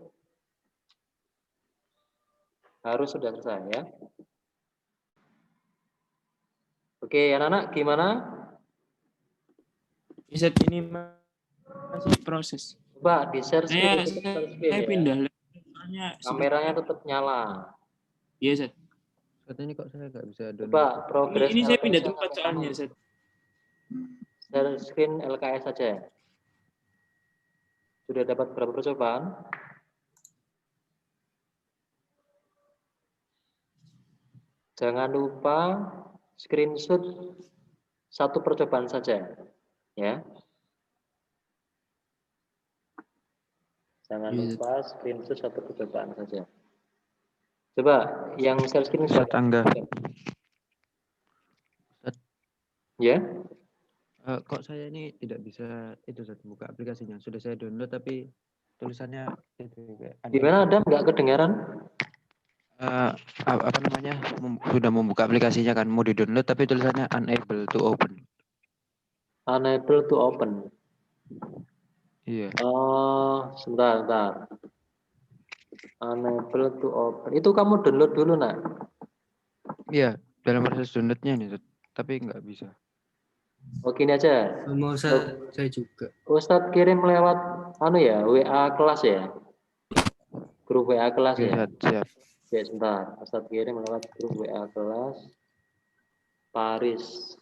harus sudah selesai ya. Oke, anak-anak gimana? Ustaz ini masih proses. Coba di share screen. Saya pindah. Kameranya tetap nyala. Iya, Ustaz. Katanya kok saya nggak bisa download. Coba progres. Ini saya pindah tempat soalnya, Ustaz. Share screen LKS saja. Sudah dapat berapa percobaan? Jangan lupa screenshot satu percobaan saja, ya. Jangan lupa screenshot satu percobaan saja. Coba yang share screen Tangga. ya. Kok saya ini tidak bisa itu Ustaz, buka aplikasinya. Sudah saya download tapi tulisannya itu kayak Gimana Adam, nggak kedengaran? apa namanya sudah membuka aplikasinya kan mau di-download tapi tulisannya unable to open. Unable to open. Iya. Oh, sebentar. Unable to open. Itu kamu download dulu, nak. Iya, dalam proses downloadnya nih, Ustaz. Tapi nggak bisa. Oh, gini aja. Mau saya juga. Ustadz kirim lewat WA kelas ya. Grup WA kelas ya. Siap. Ya, sebentar. Ustadz kirim lewat grup WA kelas. Paris.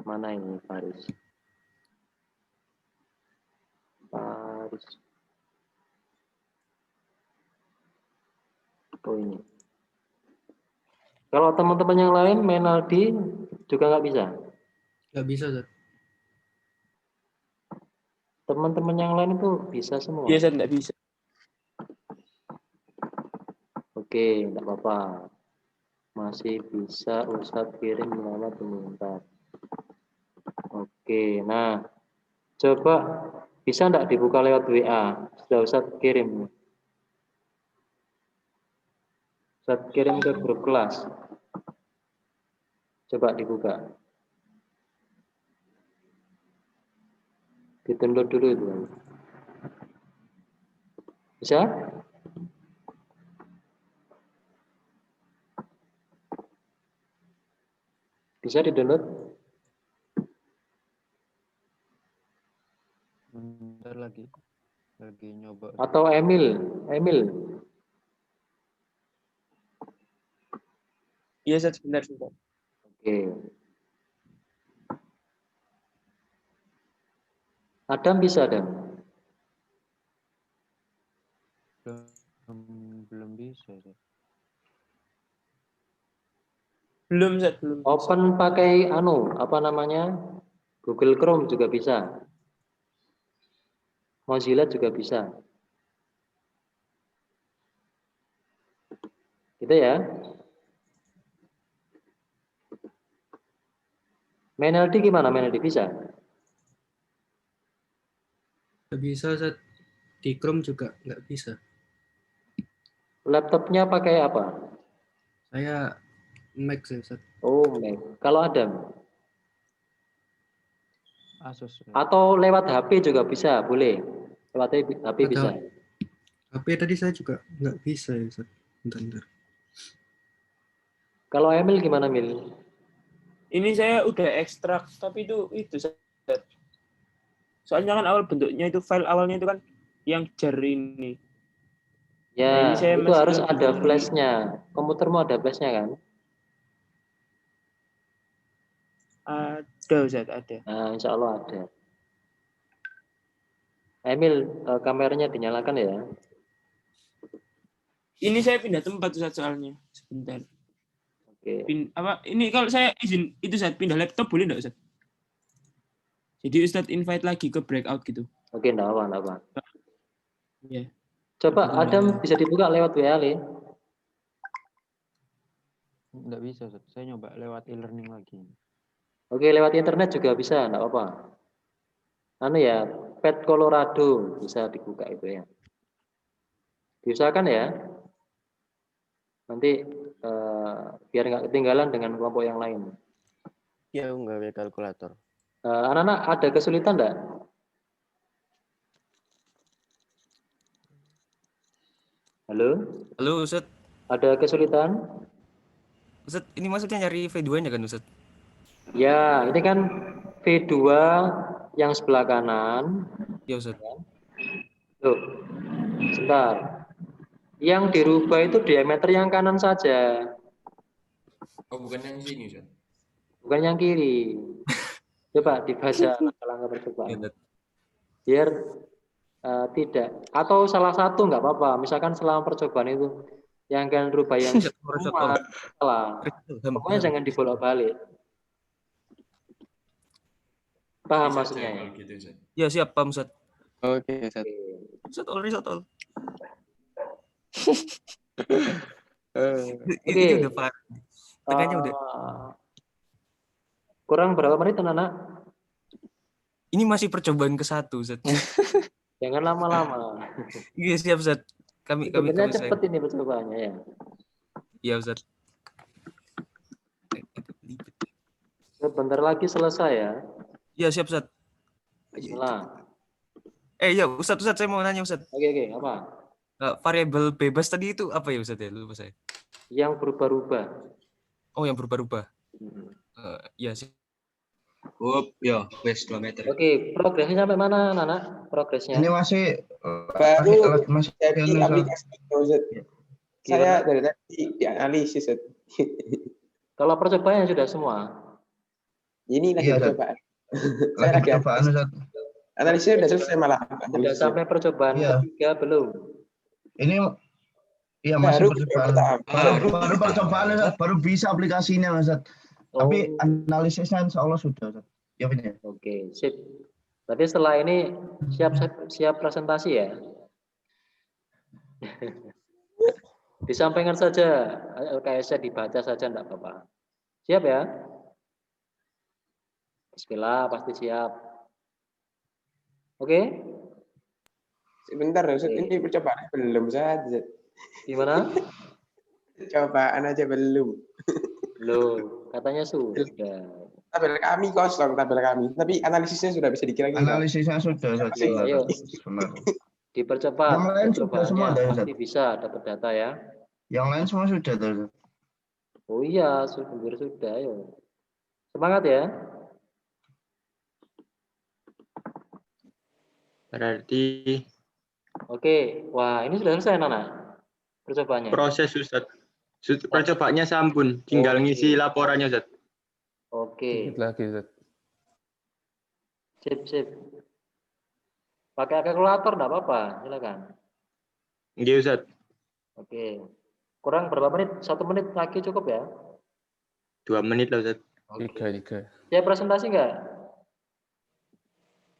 Mana ini Paris? Paris. Oh ini. Kalau teman-teman yang lain Menaldi juga nggak bisa. Nggak bisa, Ustaz. Teman-teman yang lain itu bisa semua. Iya, Ustaz, nggak bisa. Oke, enggak apa-apa. Masih bisa Ustadz kirim lewat komentar. Oke, nah coba bisa enggak dibuka lewat WA? Sudah Ustadz kirim. Ustadz kirim ke grup kelas. Coba dibuka. Di-download dulu itu. Bisa? Bisa di-download? Bentar lagi nyoba. Atau Emil. Iya, Ustaz, sebentar. Oke. Adam bisa, Adam? Belum bisa, Ustaz. Belum, Ustaz, belum. Open pakai Google Chrome juga bisa. Mozilla juga bisa. Gitu ya. Menaldi gimana? Menaldi bisa? Nggak bisa, Ustaz. Di Chrome juga nggak bisa. Laptopnya pakai apa? Saya Mac, Ustaz. Oh, Mac. Kalau Adam? Asus. Atau lewat HP juga bisa, boleh. Lewat HP bisa. HP tadi saya juga nggak bisa, ya, Ustaz. Bentar. Kalau Emil gimana, Mil? Ini saya udah ekstrak, tapi itu Ustaz. Soalnya kan awal bentuknya itu file awalnya itu kan yang jar ini. Ya, ini saya itu harus ada flashnya. Komputermu ada flashnya kan? Ada, Ustaz, ada. Nah, insya Allah ada. Emil, kameranya dinyalakan ya. Ini saya pindah tempat, Ustaz, soalnya. Sebentar. Oke. Ini kalau saya izin itu Ustaz, pindah laptop boleh enggak, Ustaz? Jadi Ustaz invite lagi ke breakout gitu. Oke, enggak apa. Iya. Coba Adam bisa dibuka lewat WA, Le. Enggak bisa, Ustaz. Saya nyoba lewat e-learning lagi. Oke, lewat internet juga bisa, enggak apa-apa. Pet Colorado bisa dibuka itu ya. Diusahakan ya. Nanti biar nggak ketinggalan dengan kelompok yang lain. Ya, nggak ada kalkulator. Anak-anak ada kesulitan enggak? Halo, Ustaz. Ada kesulitan? Ustaz, ini maksudnya nyari V2-nya kan, Ustaz? Ya, ini kan V2 yang sebelah kanan. Ya, Ustaz. Tuh, sebentar. Yang dirubah itu diameter yang kanan saja. Oh, bukan yang sini, Ustaz. Bukan yang kiri. Coba dibaca langkah-langkah percobaan. Biar tidak. Atau salah satu nggak apa-apa. Misalkan selama percobaan itu yang kalian rubah yang salah. Pokoknya jangan dibolak-balik. Paham maksudnya ya? Gitu, Ustaz. Ya, siap, paham, Ustaz. Oke, Ustaz. Risotol. Oke. Itu udah parah. Tengahnya udah. Kurang berapa menit, anak-anak? Ini masih percobaan ke-1, Ustaz. Jangan lama-lama. Iya, siap, Ustaz. Kami Sebenarnya saya. cepet ini percobaannya ya. Iya, Ustaz. Sebentar lagi selesai ya. Iya, siap, Ustaz. Bismillah. Ya, Ustaz, saya mau nanya, Ustaz. Oke, apa? Variabel bebas tadi itu apa ya, Ustaz ya? Lupa saya. Yang berubah-ubah. Oh, yang berubah-ubah. Ya, sih. Ya, wes 2 meter. Oke, progresnya sampai mana, Nana? Progresnya? Ini masih baru jadi aplikasi Ustaz. Saya dari tadi dianalisis. Kalau percobaan sudah semua? Ini lagi percobaan. Saya lagi percobaan, Ustaz. Analisisnya sudah selesai malah. Sudah sampai percobaan ketiga belum? Ini iya masih percobaan. Baru percobaan, Ustaz. Baru bisa aplikasinya, Ustaz. Tapi analisisnya insya Allah sudah, Ustaz. Ya, benar. Oke, sip. Berarti setelah ini siap presentasi ya? Disampaikan saja, LKS-nya dibaca saja, enggak apa-apa. Siap ya? Bismillah, pasti siap. Oke? Sebentar, Ustaz. Ini percobaan belum saja. Gimana? Percobaan aja belum. Belum, katanya sudah. Tabel kami kosong, tabel kami. Tapi analisisnya sudah bisa dikira-kira. Analisisnya sudah. Ayo. Dipercepat. Yang lain sudah semua ada, Ustaz. Pasti bisa dapat data ya. Yang lain semua sudah, Ustaz. Oh iya, sudah. Ayo. Semangat ya. Berarti Oke, wah ini sudah selesai Nana percobaannya. Proses Ustaz. Percobaannya sampun, tinggal ngisi laporannya Ustaz. Oke. Lagi Ustaz. Sip. Pakai kalkulator enggak apa-apa, silakan. Iya Ustaz. Oke. Kurang berapa menit? 1 menit lagi cukup ya? 2 menit lah Ustaz. 3. Siap presentasi enggak?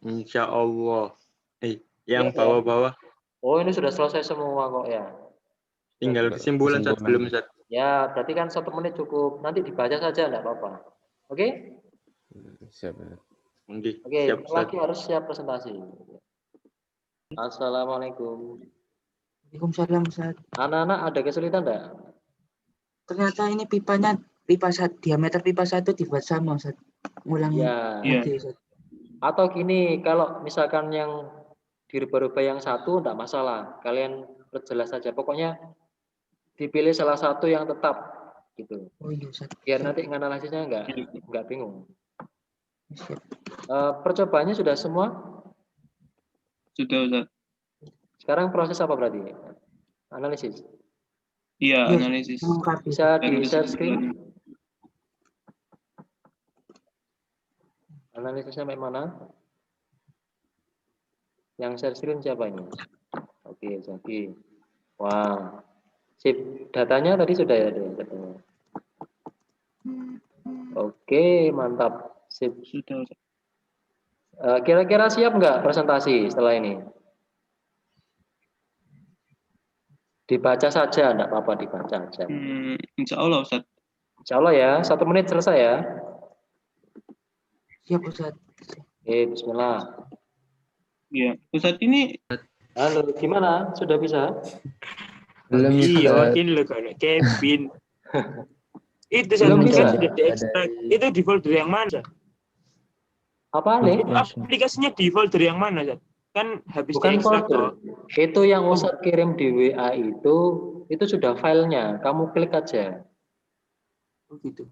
Insya Allah. Yang bawah-bawah. Oh ini sudah selesai semua kok ya. Tinggal kesimpulan Ustaz belum Ustaz. Ya berarti kan 1 menit cukup. Nanti dibaca saja enggak apa-apa. Oke? Siap. Oke, siap, lagi harus siap presentasi. Assalamualaikum. Waalaikumsalam, Ustaz. Anak-anak ada kesulitan enggak? Ternyata ini diameter pipa 1 dibuat sama, Ustaz. Ngulangi. Iya. Atau gini, kalau misalkan yang dirubah-rubah yang satu enggak masalah. Kalian perjelas saja. Pokoknya dipilih salah satu yang tetap gitu. Oh iya, Ustaz. Biar nanti analisisnya enggak bingung. Percobaannya sudah semua? Sudah, Ustaz. Sekarang proses apa berarti? Analisis. Iya, analisis. Bisa di share screen. Analisisnya sampai mana? Yang share screen siapa ini? Oke, Zaki. Wah. Sip. Datanya tadi sudah ya, datanya. Oke, mantap. Sip. Sudah. Kira-kira siap nggak presentasi setelah ini? Dibaca saja, enggak apa-apa dibaca saja. Insya Allah, Ustaz. Insya Allah ya, 1 menit selesai ya. Siap, Ustaz. Bismillah. Iya, Ustaz ini. Halo, gimana? Sudah bisa? Belum. Iya, ini loh kan, Kevin. Itu kan sudah diekstrak. Itu di folder yang mana? Apa nih? Aplikasinya di folder yang mana, Ustaz? Kan habis bukan diekstrak folder. Itu yang Ustaz kirim di WA itu sudah filenya. Kamu klik aja. Oh gitu.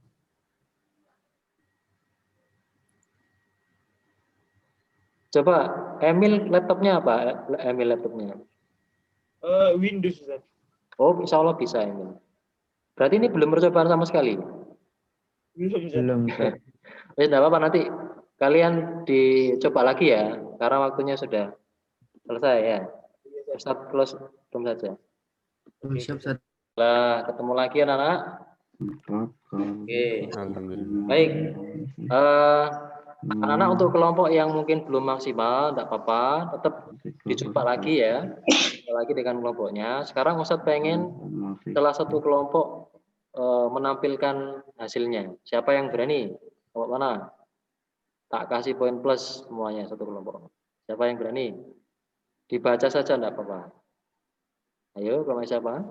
Coba Emil laptopnya apa? Emil laptopnya? Windows, Ustaz. Oh, insya Allah bisa Emil. Berarti ini belum percobaan sama sekali? Belum. Tidak apa-apa, nanti kalian dicoba lagi ya, karena waktunya sudah selesai ya. Ustaz close room saja. Siap, Ustaz. Lah, ketemu lagi anak-anak. Oke. Baik. Anak-anak untuk kelompok yang mungkin belum maksimal, tidak apa-apa, tetap dicoba lagi ya. Lagi dengan kelompoknya. Sekarang Ustaz pengen salah satu kelompok menampilkan hasilnya. Siapa yang berani? Kelompok mana? Tak kasih poin plus semuanya satu kelompok. Siapa yang berani? Dibaca saja enggak apa-apa. Ayo, kelompok siapa?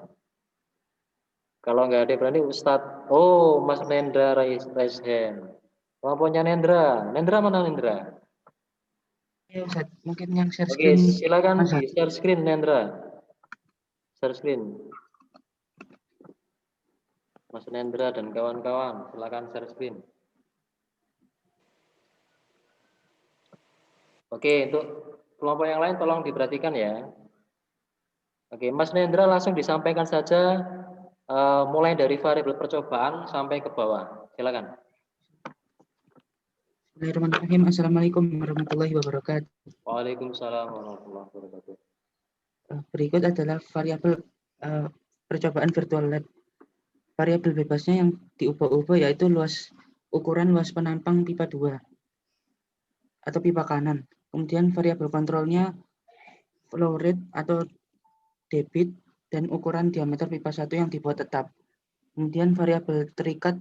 Kalau nggak ada yang berani, Ustadz. Oh, Mas Nendra raise hand. Kelompoknya Nendra. Nendra mana Nendra? Ya Ustaz, mungkin yang share Oke, screen. silakan Mas, di share screen Nendra. Share screen. Mas Nendra dan kawan-kawan, silakan share screen. Oke, untuk kelompok yang lain tolong diperhatikan ya. Oke, Mas Nendra langsung disampaikan saja mulai dari variabel percobaan sampai ke bawah. Silakan. Bismillahirrahmanirrahim. Assalamualaikum warahmatullahi wabarakatuh. Waalaikumsalam warahmatullahi wabarakatuh. Berikut adalah variabel percobaan virtual lab. Variabel bebasnya yang diubah-ubah yaitu ukuran luas penampang pipa 2 atau pipa kanan. Kemudian variabel kontrolnya flow rate atau debit dan ukuran diameter pipa 1 yang dibuat tetap. Kemudian variabel terikat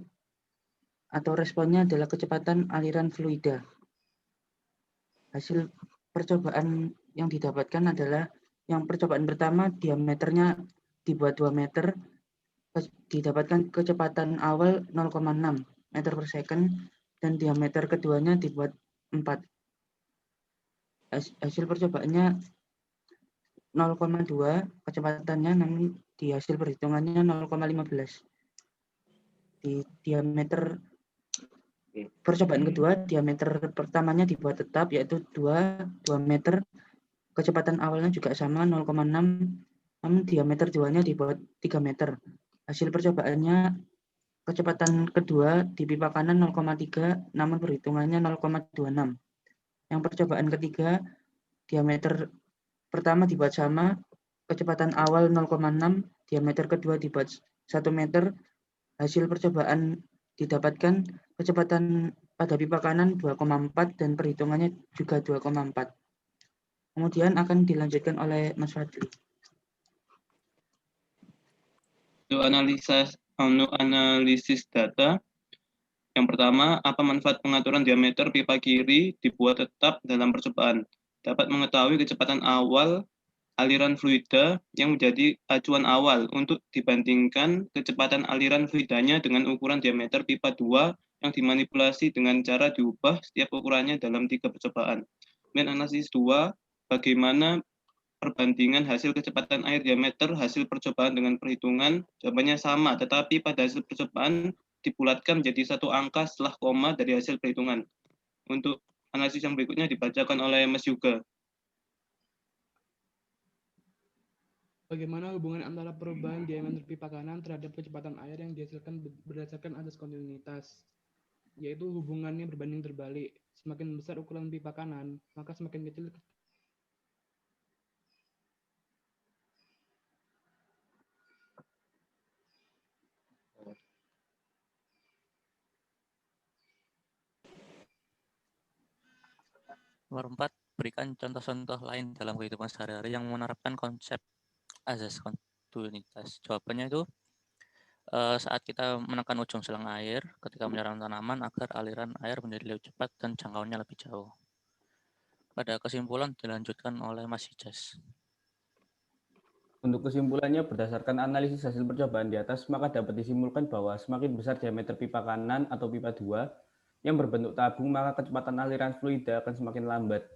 atau responnya adalah kecepatan aliran fluida. Hasil percobaan yang didapatkan adalah yang percobaan pertama diameternya dibuat 2 meter, didapatkan kecepatan awal 0,6 meter per second, dan diameter keduanya dibuat 4. Hasil percobaannya 0,2 kecepatannya, namun di hasil perhitungannya 0,15. Di diameter percobaan kedua, diameter pertamanya dibuat tetap yaitu 2 meter. Kecepatan awalnya juga sama 0,6, namun diameter duanya dibuat 3 meter. Hasil percobaannya kecepatan kedua di pipa kanan 0,3, namun perhitungannya 0,26. Yang percobaan ketiga, diameter pertama dibuat sama, kecepatan awal 0,6, diameter kedua dibuat 1 meter. Hasil percobaan didapatkan kecepatan pada pipa kanan 2,4 dan perhitungannya juga 2,4. Kemudian akan dilanjutkan oleh Mas Fadli. Untuk analisis data, yang pertama, apa manfaat pengaturan diameter pipa kiri dibuat tetap dalam percobaan? Dapat mengetahui kecepatan awal aliran fluida yang menjadi acuan awal untuk dibandingkan kecepatan aliran fluidanya dengan ukuran diameter pipa 2 yang dimanipulasi dengan cara diubah setiap ukurannya dalam 3 percobaan. Kemudian analisis 2, bagaimana perbandingan hasil kecepatan air diameter hasil percobaan dengan perhitungan? Jawabannya sama, tetapi pada hasil percobaan dibulatkan menjadi satu angka setelah koma dari hasil perhitungan. Untuk analisis yang berikutnya dibacakan oleh Mas Yuga. Bagaimana hubungan antara perubahan diameter pipa kanan terhadap kecepatan air yang dihasilkan berdasarkan asas kontinuitas, yaitu hubungannya berbanding terbalik. Semakin besar ukuran pipa kanan, maka semakin kecil Nomor 4, berikan contoh-contoh lain dalam kehidupan sehari-hari yang menerapkan konsep asas kontinuitas. Jawabannya itu saat kita menekan ujung selang air ketika menyiram tanaman agar aliran air menjadi lebih cepat dan jangkauannya lebih jauh. Pada kesimpulan dilanjutkan oleh Mas Hijas. Untuk kesimpulannya, berdasarkan analisis hasil percobaan di atas, maka dapat disimpulkan bahwa semakin besar diameter pipa kanan atau pipa 2 yang berbentuk tabung, maka kecepatan aliran fluida akan semakin lambat.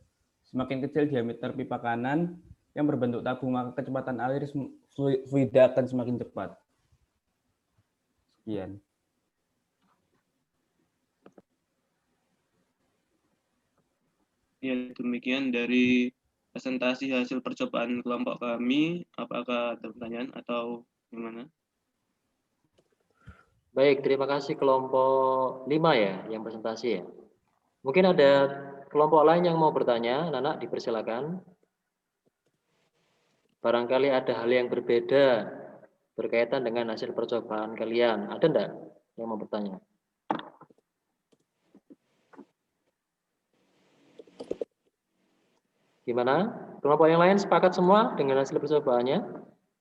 Semakin kecil diameter pipa kanan yang berbentuk tabung, maka kecepatan aliran fluida akan semakin cepat. Sekian. Ya, demikian dari presentasi hasil percobaan kelompok kami. Apakah ada pertanyaan atau gimana? Baik, terima kasih kelompok 5 ya yang presentasi ya. Mungkin ada kelompok lain yang mau bertanya, anak-anak dipersilakan. Barangkali ada hal yang berbeda berkaitan dengan hasil percobaan kalian. Ada enggak yang mau bertanya? Gimana? Kelompok yang lain sepakat semua dengan hasil percobaannya?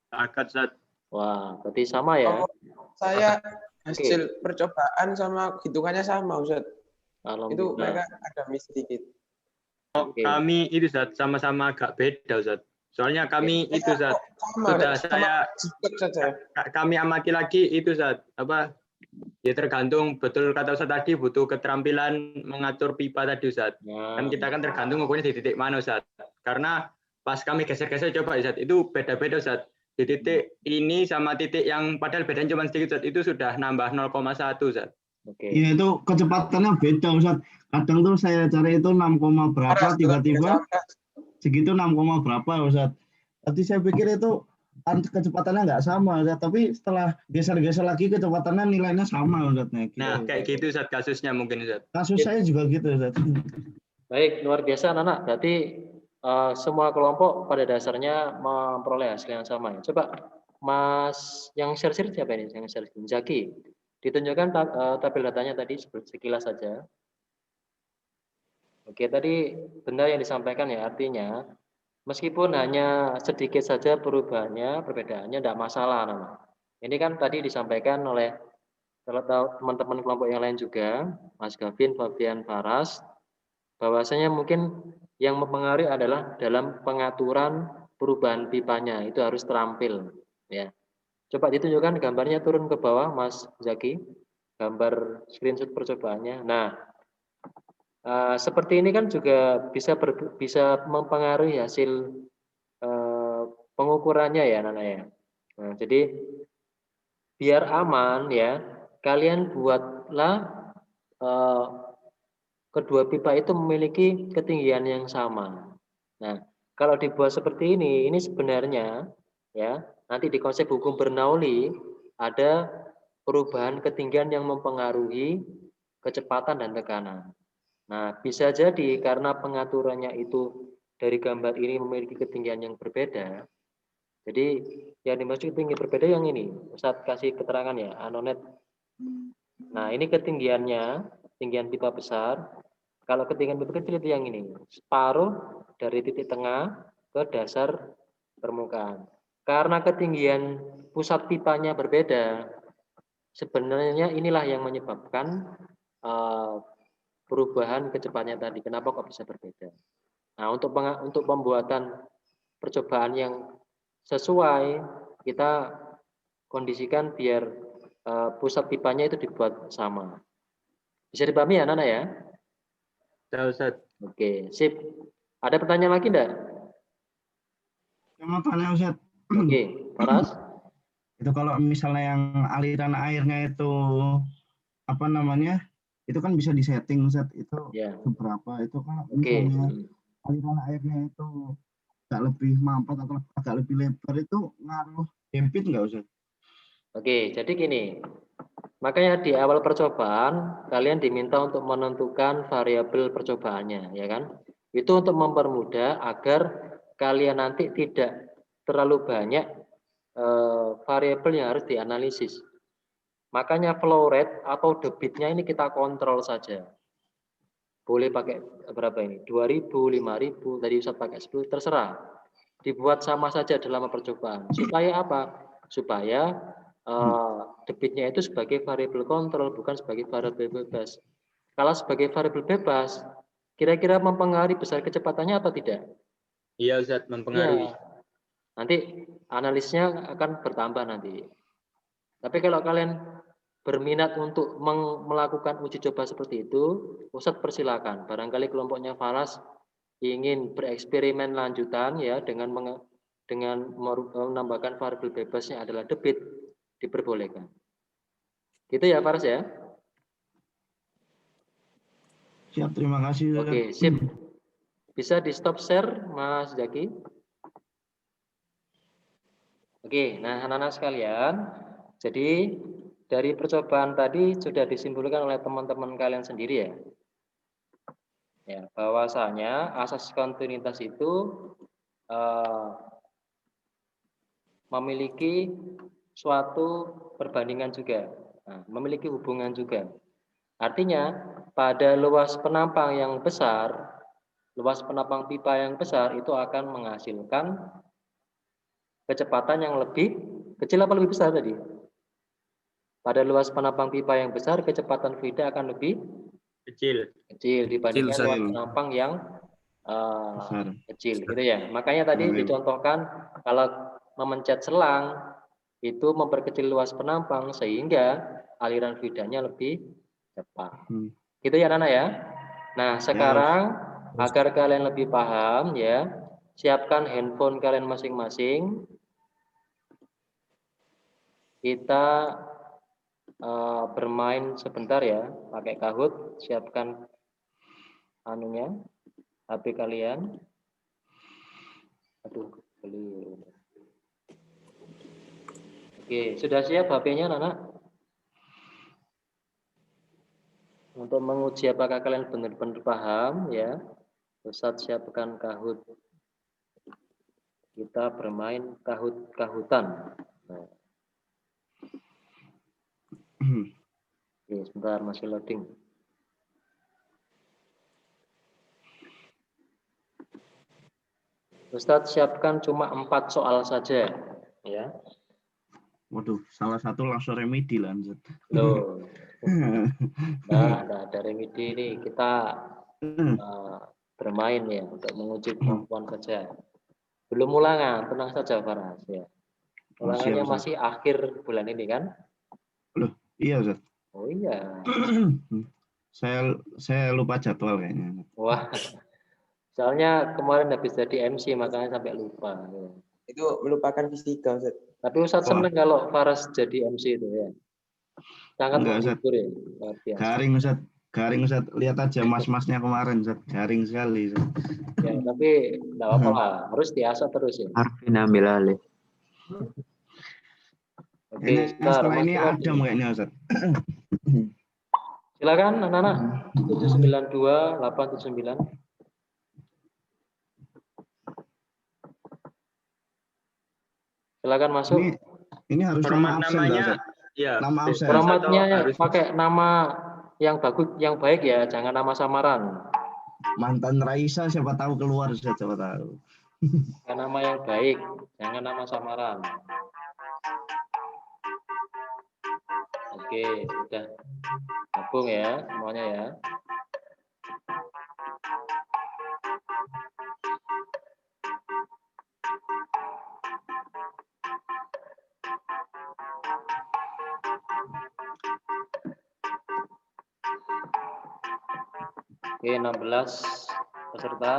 Sepakat, Zat. Wah, berarti sama ya? Saya hasil percobaan sama hitungannya sama, Ustaz. Itu mereka ada miss sedikit. Kami itu Zat sama-sama agak beda Zat. Soalnya kami itu Zat sudah kami amati lagi itu Zat apa ya tergantung betul kata Ustaz tadi butuh keterampilan mengatur pipa tadi Ustaz. Kan kita kan tergantung ukurnya di titik mana Ustaz. Karena pas kami geser-geser coba Ustaz itu beda-beda Ustaz. Di titik ini sama titik yang padahal bedanya cuma sedikit Ustaz itu sudah nambah 0,1 Ustaz. Iya itu kecepatannya beda Ustaz. Kadang tuh saya cari itu 6, berapa tiba-tiba segitu 6, berapa Ustaz. Tadi saya pikir itu kecepatannya nggak sama Ustaz, tapi setelah geser-geser lagi kecepatannya nilainya sama Ustaz. Nah, kayak gitu Ustaz kasusnya mungkin Ustaz. Kasus saya juga gitu Ustaz. Baik, luar biasa anak-anak. Berarti semua kelompok pada dasarnya memperoleh hasil yang sama. Coba Mas yang share siapa ini? Yang share Zaki. Ditunjukkan tabel datanya tadi sekilas saja. Oke, tadi benar yang disampaikan ya, artinya meskipun hanya sedikit saja perubahannya, perbedaannya tidak masalah. Ini kan tadi disampaikan oleh teman-teman kelompok yang lain juga, Mas Gavin, Fabian, Faras, bahwasanya mungkin yang mempengaruhi adalah dalam pengaturan perubahan pipanya, itu harus terampil. Ya. Coba ditunjukkan gambarnya turun ke bawah, Mas Zaki, gambar screenshot percobaannya. Nah, seperti ini kan juga bisa mempengaruhi hasil pengukurannya ya, Nana ya. Nah, jadi biar aman ya, kalian buatlah kedua pipa itu memiliki ketinggian yang sama. Nah, kalau dibuat seperti ini sebenarnya ya, nanti di konsep hukum Bernoulli ada perubahan ketinggian yang mempengaruhi kecepatan dan tekanan. Nah, bisa jadi karena pengaturannya itu dari gambar ini memiliki ketinggian yang berbeda. Jadi yang dimaksud tinggi berbeda yang ini. Ustadz kasih keterangan ya, anonet. Nah, ini ketinggiannya, ketinggian pipa besar. Kalau ketinggian pipa kecil itu yang ini, separuh dari titik tengah ke dasar permukaan. Karena ketinggian pusat pipanya berbeda, sebenarnya inilah yang menyebabkan perubahan kecepatannya tadi. Kenapa kok bisa berbeda? Nah, untuk pembuatan percobaan yang sesuai, kita kondisikan biar pusat pipanya itu dibuat sama. Bisa dipahami ya, Nana ya? Ustaz. Oke, sip. Ada pertanyaan lagi enggak? Mau tanya Ustaz. Oke, Faras. Itu kalau misalnya yang aliran airnya itu apa namanya? Itu kan bisa disetting Ustaz, itu seberapa itu kalau misalnya aliran airnya itu agak lebih mampet atau agak lebih lebar itu ngaruh debit nggak Ustaz? Oke, jadi gini. Makanya di awal percobaan kalian diminta untuk menentukan variabel percobaannya, ya kan? Itu untuk mempermudah agar kalian nanti tidak terlalu banyak variabel yang harus dianalisis. Makanya flow rate atau debitnya ini kita kontrol saja. Boleh pakai berapa ini? 2000, 5000, tadi Ustaz pakai 10, terserah. Dibuat sama saja dalam percobaan. Supaya apa? Supaya debitnya itu sebagai variabel kontrol, bukan sebagai variabel bebas. Kalau sebagai variabel bebas, kira-kira mempengaruhi besar kecepatannya atau tidak? Iya Ustaz, mempengaruhi. Ya. Nanti analisnya akan bertambah nanti. Tapi kalau kalian berminat untuk melakukan uji coba seperti itu, Ustadz persilakan. Barangkali kelompoknya Faras ingin bereksperimen lanjutan ya dengan menambahkan variabel bebasnya adalah debit, diperbolehkan. Gitu ya Faras ya? Siap, terima kasih. Oke, sip. Bisa di stop share Mas Zaki? Oke, nah anak-anak sekalian, jadi dari percobaan tadi sudah disimpulkan oleh teman-teman kalian sendiri ya. Ya, bahwasanya asas kontinuitas itu memiliki suatu perbandingan juga, memiliki hubungan juga. Artinya pada luas penampang yang besar, luas penampang pipa yang besar itu akan menghasilkan kecepatan yang lebih kecil apa lebih besar tadi? Pada luas penampang pipa yang besar, kecepatan fluida akan lebih Kecil dibandingkan luas Kecil. penampang yang Besar. kecil gitu ya. Makanya tadi Oke. dicontohkan kalau memencet selang itu memperkecil luas penampang sehingga aliran fluidanya lebih cepat. Gitu ya Nana ya. Nah, sekarang agar kalian lebih paham ya, siapkan handphone kalian masing-masing. Kita bermain sebentar ya, pakai Kahoot, siapkan anunya, HP kalian. Aduh, beli. Oke, sudah siap HP-nya, Nana? Untuk menguji apakah kalian benar-benar paham ya, Ustadz siapkan Kahoot. Kita bermain Kahoot-Kahootan. Nah. Oke, sebentar masih loading. Ustadz siapkan cuma 4 soal saja, ya. Waduh, salah satu langsung remedi lah. Loh. Nah, ada remedi ini. Kita bermain ya untuk menguji kemampuan saja. Belum ulangan, tenang saja Faras ya. Ulangannya masih akhir bulan ini kan? Loh, iya Ustaz. Oh iya. Saya lupa jadwal kayaknya. Wah. Soalnya kemarin habis jadi MC makanya sampai lupa. Itu melupakan fisika Ustaz. Tapi Ustaz senang kalau Faras jadi MC itu ya. Sangat menghibur ya. Garing Ustaz. Garing Ustaz. Lihat aja mas-masnya kemarin Ustaz. Garing sekali Ustaz. Ya, tapi enggak apa-apa lah. Harus diasah terus ya. Arvin ambil alih. Oke, setelah ini Adam kayaknya Ustaz. Silakan anak-anak. 792 879. Silakan masuk. Ini harus format namanya ya. Nama absen. Formatnya pakai nama yang bagus, yang baik ya, jangan nama samaran. Mantan Raisa siapa tahu keluar, siapa tahu. Nama yang baik, jangan nama samaran. Oke, sudah gabung ya semuanya ya. Oke, 16 peserta.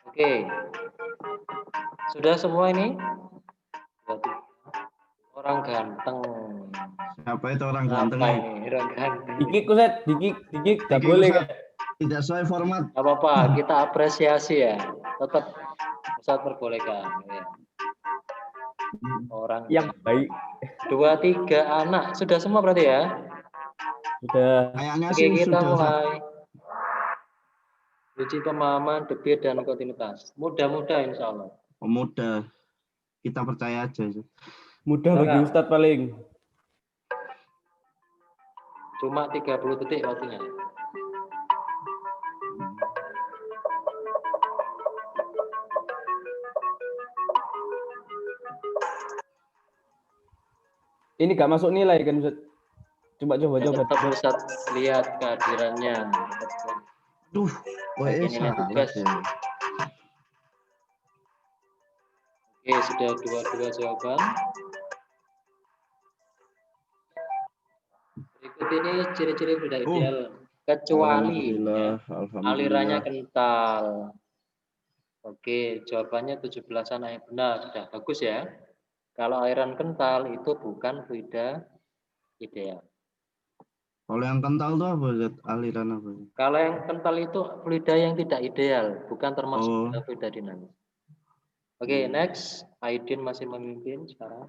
Oke. Sudah semua ini? Orang ganteng. Siapa itu orang ganteng? Ini orang ganteng. Dikik Ustaz, dikik enggak boleh kan? Tidak sesuai format. Enggak apa-apa, kita apresiasi ya. Tetap Ustaz perbolehkan ya. Orang yang baik. 2, 3 anak. Sudah semua berarti ya? Sudah. Oke, kita mulai. Uji pemahaman, debit, dan kontinuitas. Mudah-mudah insya Allah. Mudah. Kita percaya aja. Mudah bagi Ustadz paling. Cuma 30 detik waktunya. Ini gak masuk nilai kan Ustaz? Coba. Tetap Ustaz lihat kehadirannya. Duh, nilai tugas. Oke, sudah dua jawaban. Berikut ini ciri-ciri tidak ideal, kecuali ya, alirannya kental. Oke, jawabannya 17-an yang benar, sudah bagus ya. Kalau aliran kental itu bukan fluida ideal. Kalau yang kental itu apa? Aliran apa? Kalau yang kental itu fluida yang tidak ideal, bukan termasuk fluida dinamis. Oke, next. Aidin masih memimpin sekarang.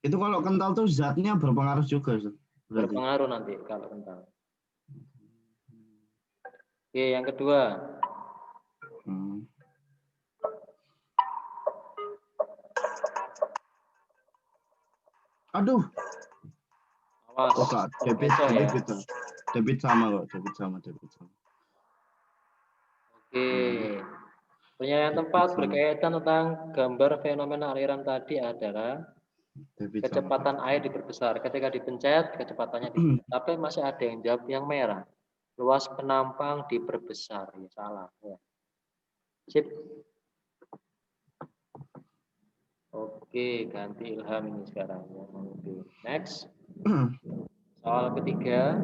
Itu kalau kental tuh zatnya berpengaruh juga, Ustaz? Berpengaruh nanti kalau kental. Oke, yang kedua. Aduh. Awas. Oh, Kak, debit sama kok, debit sama. Oke. Penyelesaian tempat berkaitan tentang gambar fenomena aliran tadi adalah kecepatan air diperbesar. Ketika dipencet, kecepatannya diperbesar. Tapi masih ada yang jawab yang merah. Luas penampang diperbesar. Ya, salah. Ya. Sip. Oke, ganti Ilham ini sekarang. Oke. Next. Soal ketiga.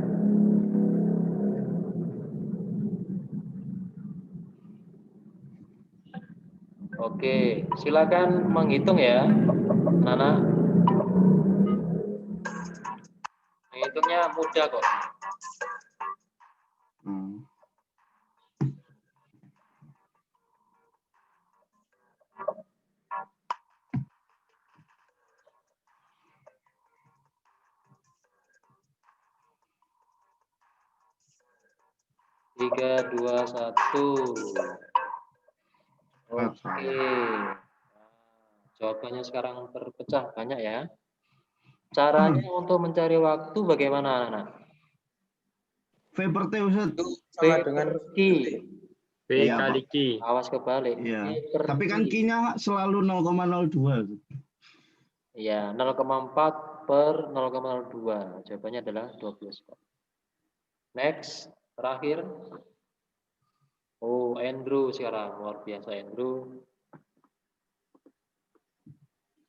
Oke, silakan menghitung ya, Nana. Menghitungnya mudah kok. Tiga, 2, 1. Oke. Jawabannya sekarang terpecah banyak ya. Caranya untuk mencari waktu bagaimana, Anak? V per T, Ustaz. Sama dengan Q. V kali Q. Awas kebalik. Iya. Tapi kan Q-nya selalu 0,02. Iya, 0,4 per 0,02. Jawabannya adalah 12. Next, terakhir. Oh, Andrew sekarang. Luar biasa, Andrew.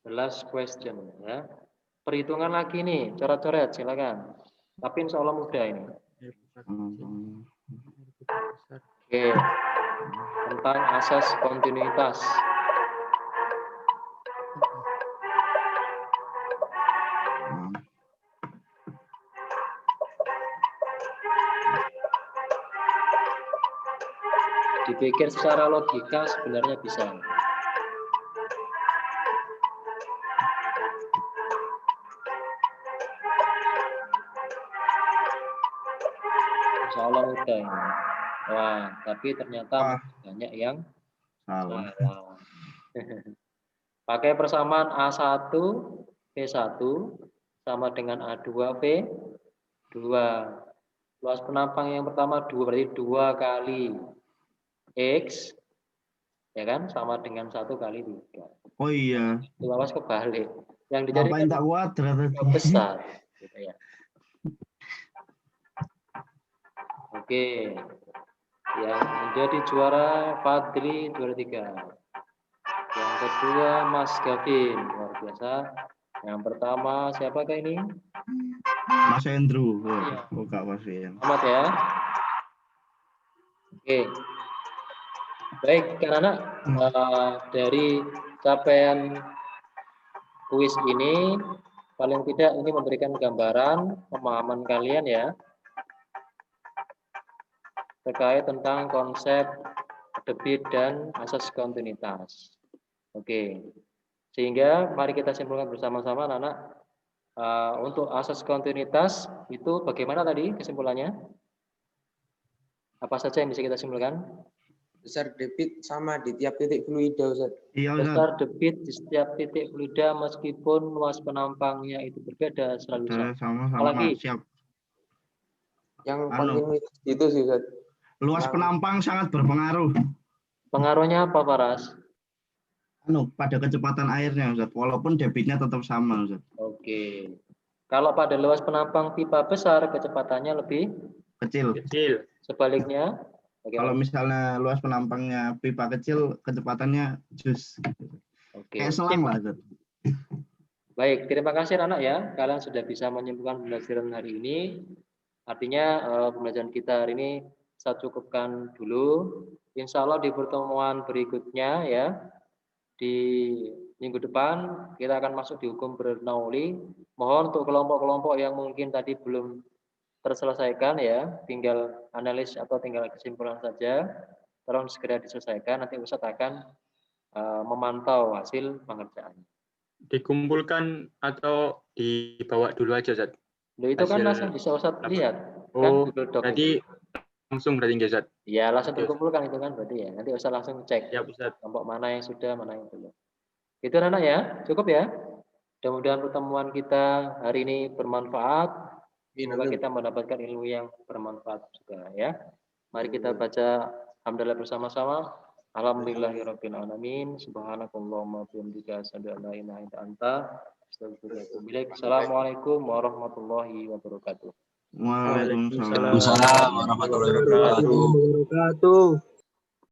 The last question. Ya. Perhitungan lagi nih, coret-coret, silakan. Tapi insya Allah mudah ini. Oke. Tentang asas kontinuitas. Dipikir secara logika sebenarnya bisa. Insya Allah mudah ini. Wah, tapi ternyata banyak yang salah. Pakai persamaan A1 P1 sama dengan A2 P2. Luas penampang yang pertama 2 berarti 2 kali X, ya kan, sama dengan 1 kali 3. Oh iya. Luas kebalik. Yang dicari Ngapain tak kuadrat besar, gitu ya. Oke. Yang menjadi juara Fadli juara 3. Yang kedua Mas Gavin, luar biasa. Yang pertama siapakah ini? Mas Andrew. Oh, Kak Wasin. Selamat ya. Oke. Baik, karena dari capaian kuis ini paling tidak ini memberikan gambaran pemahaman kalian ya terkait tentang konsep debit dan asas kontinuitas. Oke. Sehingga mari kita simpulkan bersama-sama Anak-anak, untuk asas kontinuitas itu bagaimana tadi kesimpulannya? Apa saja yang bisa kita simpulkan? Besar debit sama di tiap titik fluida, Ustaz. Iya, Besar debit di setiap titik fluida meskipun luas penampangnya itu berbeda selalu sama. Apalagi siap. Yang kontinuitas itu sih, Ustaz. Luas penampang sangat berpengaruh. Pengaruhnya apa, Paras? Pada kecepatan airnya, Ustaz. Walaupun debitnya tetap sama, Ustaz. Oke. Kalau pada luas penampang pipa besar, kecepatannya lebih kecil. Sebaliknya, bagaimana? Kalau misalnya luas penampangnya pipa kecil, kecepatannya jus. Oke. Kayak selang lah, Ustaz. Baik, terima kasih anak ya. Kalian sudah bisa menyimpulkan pembelajaran hari ini. Artinya pembelajaran kita hari ini saya cukupkan dulu. Insya Allah di pertemuan berikutnya ya, di minggu depan kita akan masuk di hukum Bernoulli. Mohon untuk kelompok-kelompok yang mungkin tadi belum terselesaikan ya, tinggal analis atau tinggal kesimpulan saja, tolong segera diselesaikan. Nanti Ustadz akan memantau hasil pengerjaannya. Dikumpulkan atau dibawa dulu aja, Ustadz? Itu kan langsung bisa Ustadz lihat. Oh, kan berarti langsung berarti Ustadz? Ya, langsung dikumpulkan itu kan berarti ya. Nanti Ustadz langsung cek ya, Ustadz. kelompok mana yang sudah, mana yang belum. Itu anak ya, cukup ya? Mudah-mudahan pertemuan kita hari ini bermanfaat. Semoga kita mendapatkan ilmu yang bermanfaat juga ya. Mari kita baca hamdalah bersama-sama. Alhamdulillahirabbil alamin. Subhanakallahumma wa bihamdika asyhadu an la ilaha illa anta astaghfiruka wa atubu ilaik. Assalamualaikum warahmatullahi wabarakatuh. Waalaikumsalam warahmatullahi wabarakatuh.